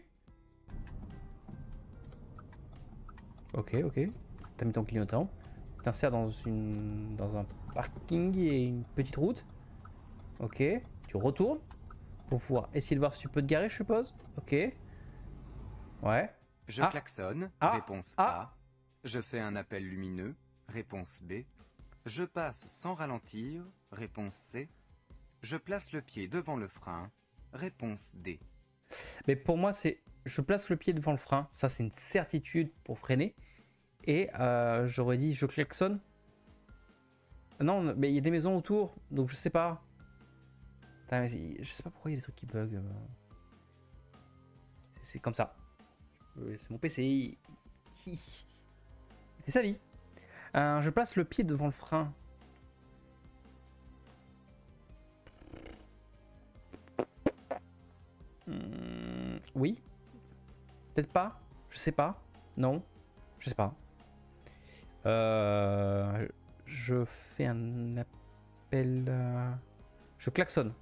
Ok. T'as mis ton clignotant. T'insères dans un parking et une petite route. Ok. Tu retournes pour pouvoir essayer de voir si tu peux te garer, je suppose. Ok. Ouais. Je Ah. klaxonne. Ah. Réponse Ah. A. Je fais un appel lumineux. Réponse B. Je passe sans ralentir. Réponse C. Je place le pied devant le frein. Réponse D. Mais pour moi, c'est je place le pied devant le frein. Ça, c'est une certitude pour freiner. Et j'aurais dit je klaxonne. Non, mais il y a des maisons autour, donc je sais pas. Putain, je sais pas pourquoi il y a des trucs qui bug. C'est comme ça. C'est mon PC. Il fait sa vie. Je place le pied devant le frein. Oui. Peut-être pas. Je sais pas. Non. Je sais pas. Je fais un appel. Je klaxonne.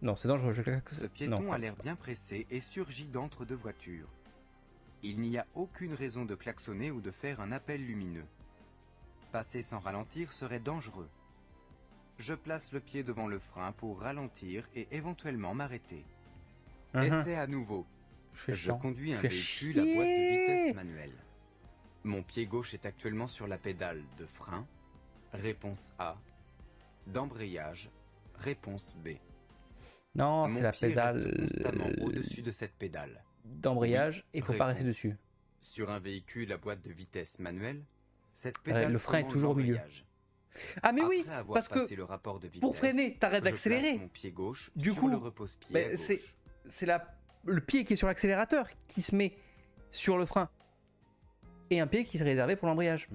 Non, c'est dangereux. Je klaxonne. Ce piéton a l'air bien pressé et surgit d'entre deux voitures. Il n'y a aucune raison de klaxonner ou de faire un appel lumineux. Passer sans ralentir serait dangereux. Je place le pied devant le frein pour ralentir et éventuellement m'arrêter. Essai à nouveau. Je conduis un véhicule à boîte de vitesse manuelle. Mon pied gauche est actuellement sur la pédale de frein. Réponse A. D'embrayage. Réponse B. Non, c'est la pédale. Mon pied reste constamment au-dessus de cette pédale. D'embrayage, et il faut pas rester Réponse. dessus. Sur un véhicule à boîte de vitesse manuelle, cette pédale le frein est commande toujours au milieu. l'embrayage. Ah mais oui, Après avoir parce passé que le rapport de vitesse, pour freiner, t'arrêtes je place d'accélérer. mon pied gauche Du sur coup, le repose-pied ben, à gauche. c'est le pied qui est sur l'accélérateur qui se met sur le frein. Et un pied qui est réservé pour l'embrayage.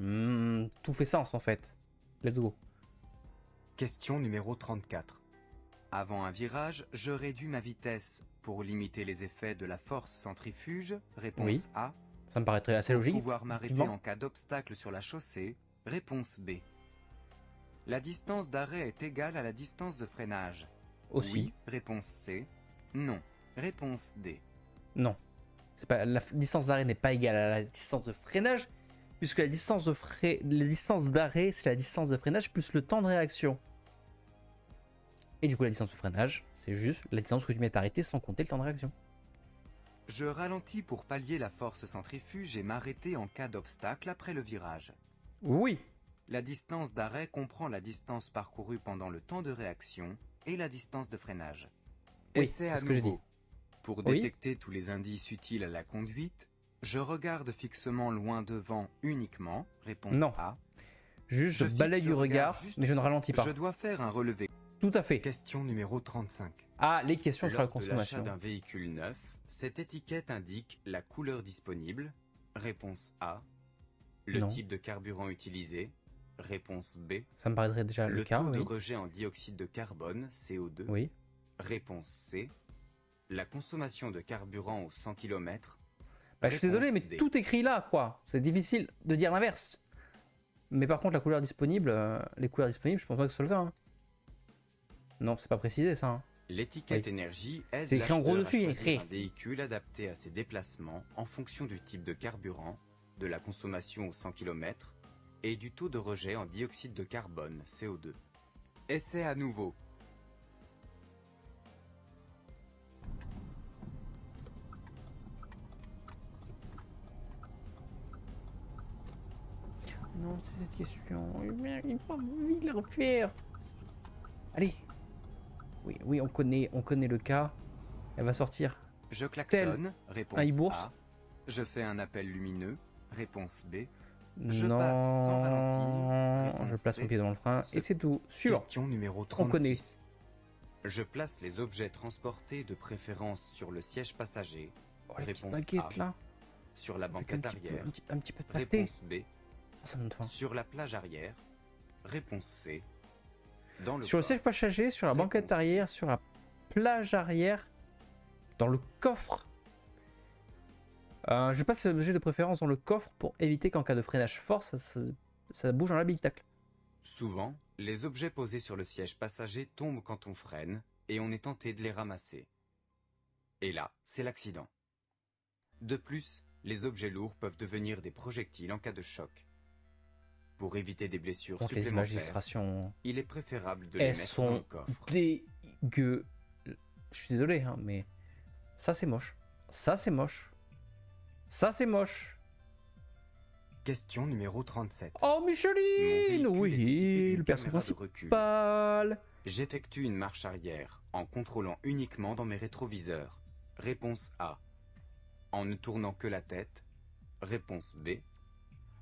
Tout fait sens en fait. Let's go. Question numéro 34. Avant un virage, je réduis ma vitesse pour limiter les effets de la force centrifuge. Réponse Oui. A. Ça me paraîtrait assez Pour logique. pouvoir m'arrêter effectivement. en cas d'obstacle sur la chaussée. Réponse B. La distance d'arrêt est égale à la distance de freinage. Aussi. Oui. Réponse C. Non. Réponse D. Non. C'est pas, la distance d'arrêt n'est pas égale à la distance de freinage, puisque la distance d'arrêt, c'est la distance de freinage plus le temps de réaction. Et du coup, la distance de freinage, c'est juste la distance que tu mets à t'arrêter sans compter le temps de réaction. Je ralentis pour pallier la force centrifuge et m'arrêter en cas d'obstacle après le virage. Oui. La distance d'arrêt comprend la distance parcourue pendant le temps de réaction et la distance de freinage. Oui, Essai c'est à ce que j'ai nouveau. dit. Pour Oui. détecter tous les indices utiles à la conduite, je regarde fixement loin devant uniquement. Réponse Non. A. Juste, je fixe balaye le du regard regard, juste mais je ne ralentis pas. Je dois faire un relevé. Tout à fait. Question numéro 35. Ah, les questions sur la Lors de l'achat consommation. d'un véhicule neuf, cette étiquette indique la couleur disponible. Réponse A. Le Non. type de carburant utilisé. Réponse B. Ça me paraîtrait déjà le Le cas, taux de oui. rejet en dioxyde de carbone, CO2. Oui. Réponse C. La consommation de carburant au 100 km. Bah, je suis désolé, mais D. tout écrit là, quoi. C'est difficile de dire l'inverse. Mais par contre, la couleur disponible, les couleurs disponibles, je pense pas que ce soit le cas. Hein. Non, c'est pas précisé ça. Hein. L'étiquette Oui. énergie aide C'est écrit en gros l'acheteur à dessus, choisir écrit. un véhicule adapté à ses déplacements en fonction du type de carburant, de la consommation au 100 km et du taux de rejet en dioxyde de carbone, CO2. Essai à nouveau. Non, c'est cette question. Il faut vite la refaire. Allez. Oui, oui, on connaît le cas. Elle va sortir. Je klaxonne. Réponse un e-bourse. A. Je fais un appel lumineux. Réponse B. Je non. passe sans ralentir. Réponse Je place C. mon pied devant le frein Ce- et c'est tout. Suivant. Question numéro On 36. connaît. Je place les objets transportés de préférence sur le siège passager, Oh, les petites Réponse baguettes A. là. sur la Avec banquette un petit peu, arrière. un petit peu de pâté. Réponse B. Oh, ça me donne faim. Sur la plage arrière. Réponse C. Dans le Sur le coffre. siège passager, sur la banquette Réponse. arrière, sur la plage arrière, dans le coffre. Je passe l'objet de préférence dans le coffre pour éviter qu'en cas de freinage fort, ça bouge dans l'habitacle. Souvent, les objets posés sur le siège passager tombent quand on freine et on est tenté de les ramasser. Et là, c'est l'accident. De plus, les objets lourds peuvent devenir des projectiles en cas de choc. Pour éviter des blessures Contre les images supplémentaires, d'illustration, il est préférable de les elles mettre dans le sont coffre. dégueu. Je suis désolé, hein, mais ça c'est moche. Ça c'est moche. Ça c'est moche. Question numéro 37. Oh Mon Micheline, véhicule est oui, équipé le d'une perso caméra de recul. principal. J'effectue une marche arrière en contrôlant uniquement dans mes rétroviseurs. Réponse A. En ne tournant que la tête. Réponse B.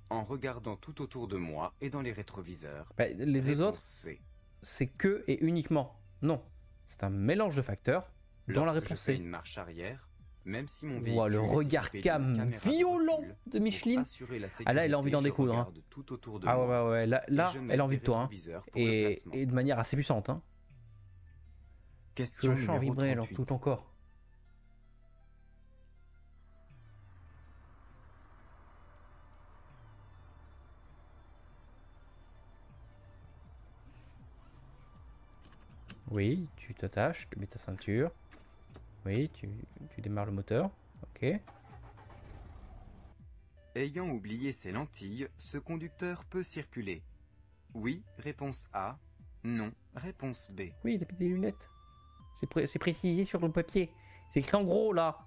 En regardant tout autour de moi et dans les rétroviseurs. Bah, les deux Réponse autres, C. c'est que et uniquement. Non, c'est un mélange de facteurs dans la Lorsque réponse je fais C. une marche arrière, même si mon Ouah, le véhicule est regard équipé d'une cam caméra de violent recul de pour Micheline. assurer la Ah là, elle a sécurité, envie d'en je découdre. Hein. regarde tout autour de Ah ouais, moi ouais, ouais. Là et je mets elle a envie des de toi. Hein. rétroviseurs pour le placement. Et de manière assez puissante. Hein. Je Question le sens numéro vibrer dans 38. tout ton corps. Oui, tu t'attaches, tu mets ta ceinture. Oui, tu démarres le moteur. Ok. Ayant oublié ses lentilles, ce conducteur peut circuler. Oui, réponse A. Non, réponse B. Oui, il a mis des lunettes. C'est précisé sur le papier. C'est écrit en gros là.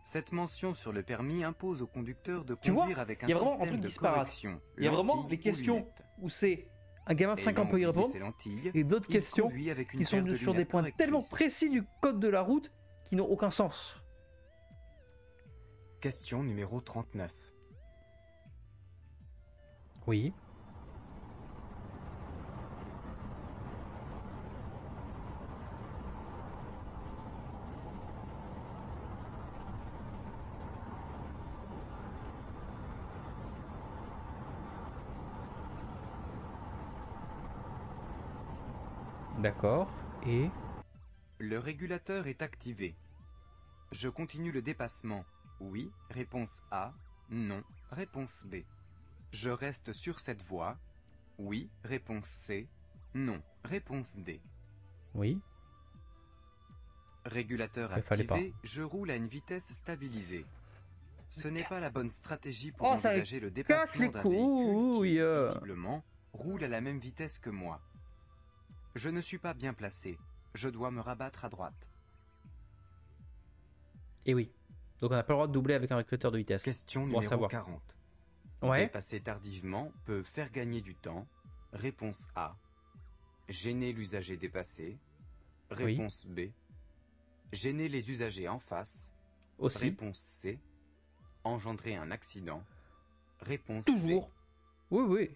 Cette mention sur le permis impose au conducteur de Tu vois, conduire avec un il y a vraiment un système truc de disparate. correction. Il y a vraiment lentilles des ou questions lunettes. où c'est un gamin de 5 ans Ayant peut y oublié répondre. ses lentilles, Et d'autres il questions conduit avec une qui sont paire de sur des lunettes points tellement correctrices. précis du code de la route qui n'ont aucun sens. Question numéro 39. Oui. D'accord. Et Le régulateur est activé. Je continue le dépassement. Oui, réponse A. Non, réponse B. Je reste sur cette voie. Oui, réponse C. Non, réponse D. oui. Régulateur Il fallait activé, je roule à une vitesse stabilisée. Ce n'est pas la bonne stratégie pour Oh, ça envisager le casse les dépassement d'un véhicule couilles. qui, visiblement, roule à la même vitesse que moi. Je ne suis pas bien placé. Je dois me rabattre à droite. Et oui. Donc on n'a pas le droit de doubler avec un régulateur de vitesse. Question Bon à numéro savoir. 40. Ouais. Dépasser tardivement peut faire gagner du temps. Réponse A. Gêner l'usager dépassé. Réponse B. Gêner les usagers en face. Aussi. Réponse C. Engendrer un accident. Réponse Toujours. D. Oui,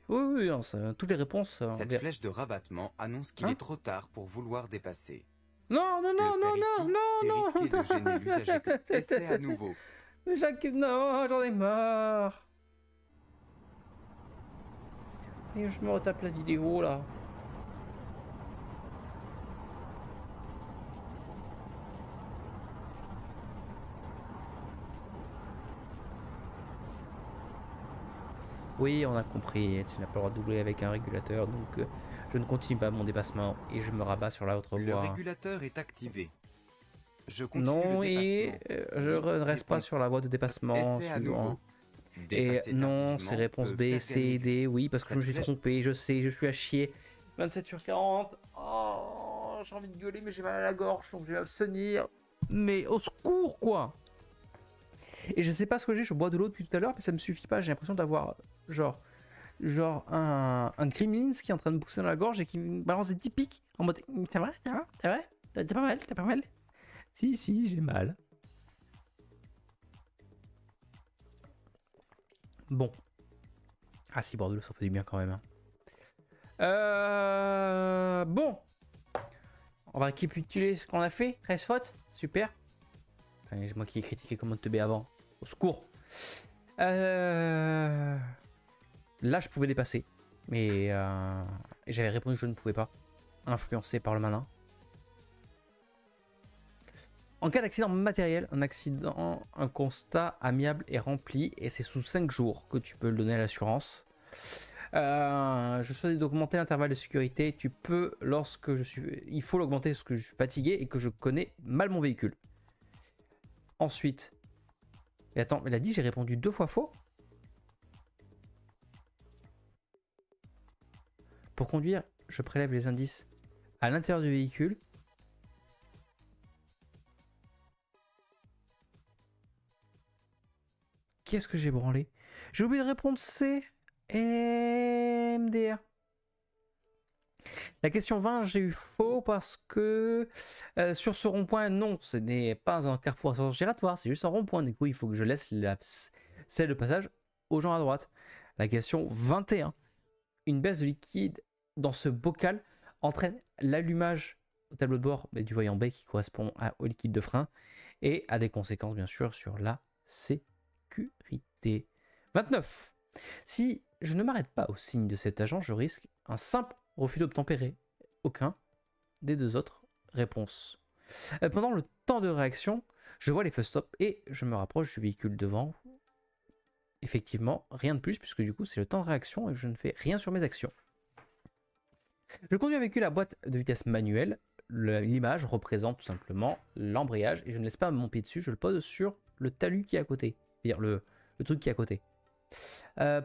hein, toutes les réponses. Cette flèche de rabattement annonce qu'il Hein est trop tard pour vouloir dépasser. Non, non, non, Le non, faire non, ici, non, c'est risquer de gêner l'usager. Essaie à nouveau. Jacques, non, j'en ai marre. Et je me retape la vidéo là. Oui, on a compris, tu n'as pas le droit de doubler avec un régulateur, donc je ne continue pas mon dépassement et je me rabats sur la autre Le voie. régulateur est activé. Je continue Non, le et dépassement. je ne reste pas Réponse sur la voie de dépassement. Essai à suivant. nouveau. Et Dépasser non, tardivement c'est réponse peut B, faire C gagner et du D. Oui, parce que je me suis Cette trompé, je sais, je suis à chier. 27 sur 40. Oh, j'ai envie de gueuler, mais j'ai mal à la gorge, donc je vais m'abstenir. Mais au secours, quoi! Et je sais pas ce que j'ai, je bois de l'eau depuis tout à l'heure, mais ça me suffit pas. J'ai l'impression d'avoir, genre un gremlins qui est en train de pousser dans la gorge et qui me balance des petits pics en mode ça va, t'as pas mal. Si, j'ai mal. Bon. Ah si, boire de l'eau, ça fait du bien quand même. Bon. On va récapituler ce qu'on a fait. 13 fautes. Super. C'est moi qui ai critiqué comment te avant. Au secours. Là, je pouvais dépasser. Mais j'avais répondu que je ne pouvais pas. Influencé par le malin. En cas d'accident matériel, un constat amiable est rempli et c'est sous 5 jours que tu peux le donner à l'assurance. Je souhaite d'augmenter l'intervalle de sécurité. Tu peux il faut l'augmenter lorsque je suis fatigué et que je connais mal mon véhicule. Ensuite, et attends, elle a dit j'ai répondu 2 fois faux. Pour conduire, je prélève les indices à l'intérieur du véhicule. Qu'est-ce que j'ai branlé? J'ai oublié de répondre C. MDR. La question 20, j'ai eu faux parce que sur ce rond-point, non, ce n'est pas un carrefour à sens giratoire, c'est juste un rond-point. Du coup, il faut que je laisse celle de passage aux gens à droite. La question 21. Une baisse de liquide dans ce bocal entraîne l'allumage au tableau de bord du voyant B qui correspond au liquide de frein et a des conséquences bien sûr sur la sécurité. 29. Si je ne m'arrête pas au signe de cet agent, je risque un simple refus d'obtempérer. Aucun des deux autres réponses. Pendant le temps de réaction, je vois les feux stop et je me rapproche du véhicule devant. Effectivement, rien de plus puisque du coup c'est le temps de réaction et je ne fais rien sur mes actions. Je conduis un véhicule à boîte de vitesse manuelle. L'image représente tout simplement l'embrayage et je ne laisse pas mon pied dessus, je le pose sur le talus qui est à côté, c'est-à-dire le truc qui est à côté.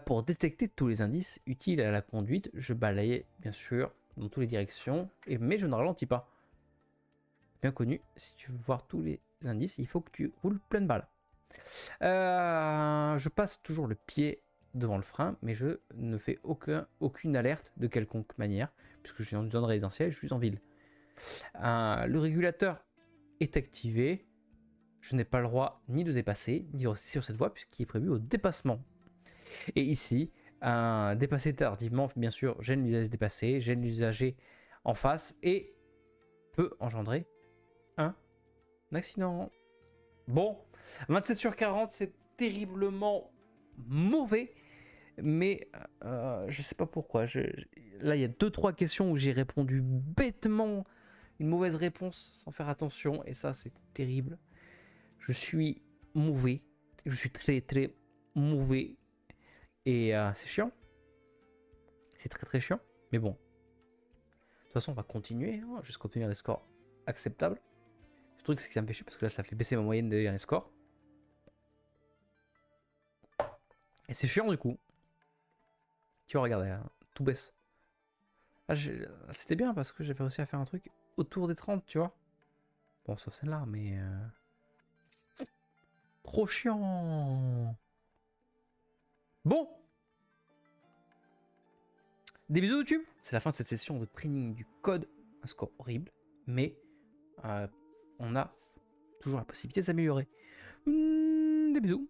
Pour détecter tous les indices utiles à la conduite, je balaye bien sûr dans toutes les directions, mais je ne ralentis pas. Bien connu, si tu veux voir tous les indices, il faut que tu roules pleine balle. Je passe toujours le pied devant le frein, mais je ne fais aucune alerte de quelconque manière, puisque je suis dans une zone résidentielle, je suis en ville. Le régulateur est activé. Je n'ai pas le droit ni de dépasser, ni de rester sur cette voie, puisqu'il est prévu au dépassement. Et ici, dépasser tardivement, bien sûr, gêne l'usager dépassé, gêne l'usager en face, et peut engendrer un accident. Bon, 27 sur 40, c'est terriblement mauvais, mais je sais pas pourquoi. Là, il y a 2-3 questions où j'ai répondu bêtement une mauvaise réponse sans faire attention, et ça, c'est terrible. Je suis mauvais, je suis très très mauvais, et c'est chiant. C'est très très chiant, mais bon. De toute façon, on va continuer jusqu'à obtenir des scores acceptables. Le truc, c'est que ça me fait chier parce que là, ça fait baisser ma moyenne des derniers scores. Et c'est chiant du coup. Tu vas regarder là, tout baisse. C'était bien parce que j'avais réussi à faire un truc autour des 30, tu vois. Bon, sauf celle-là, mais... Trop chiant. Bon. Des bisous YouTube. C'est la fin de cette session de training du code. Un score horrible, mais on a toujours la possibilité de s'améliorer. Des bisous.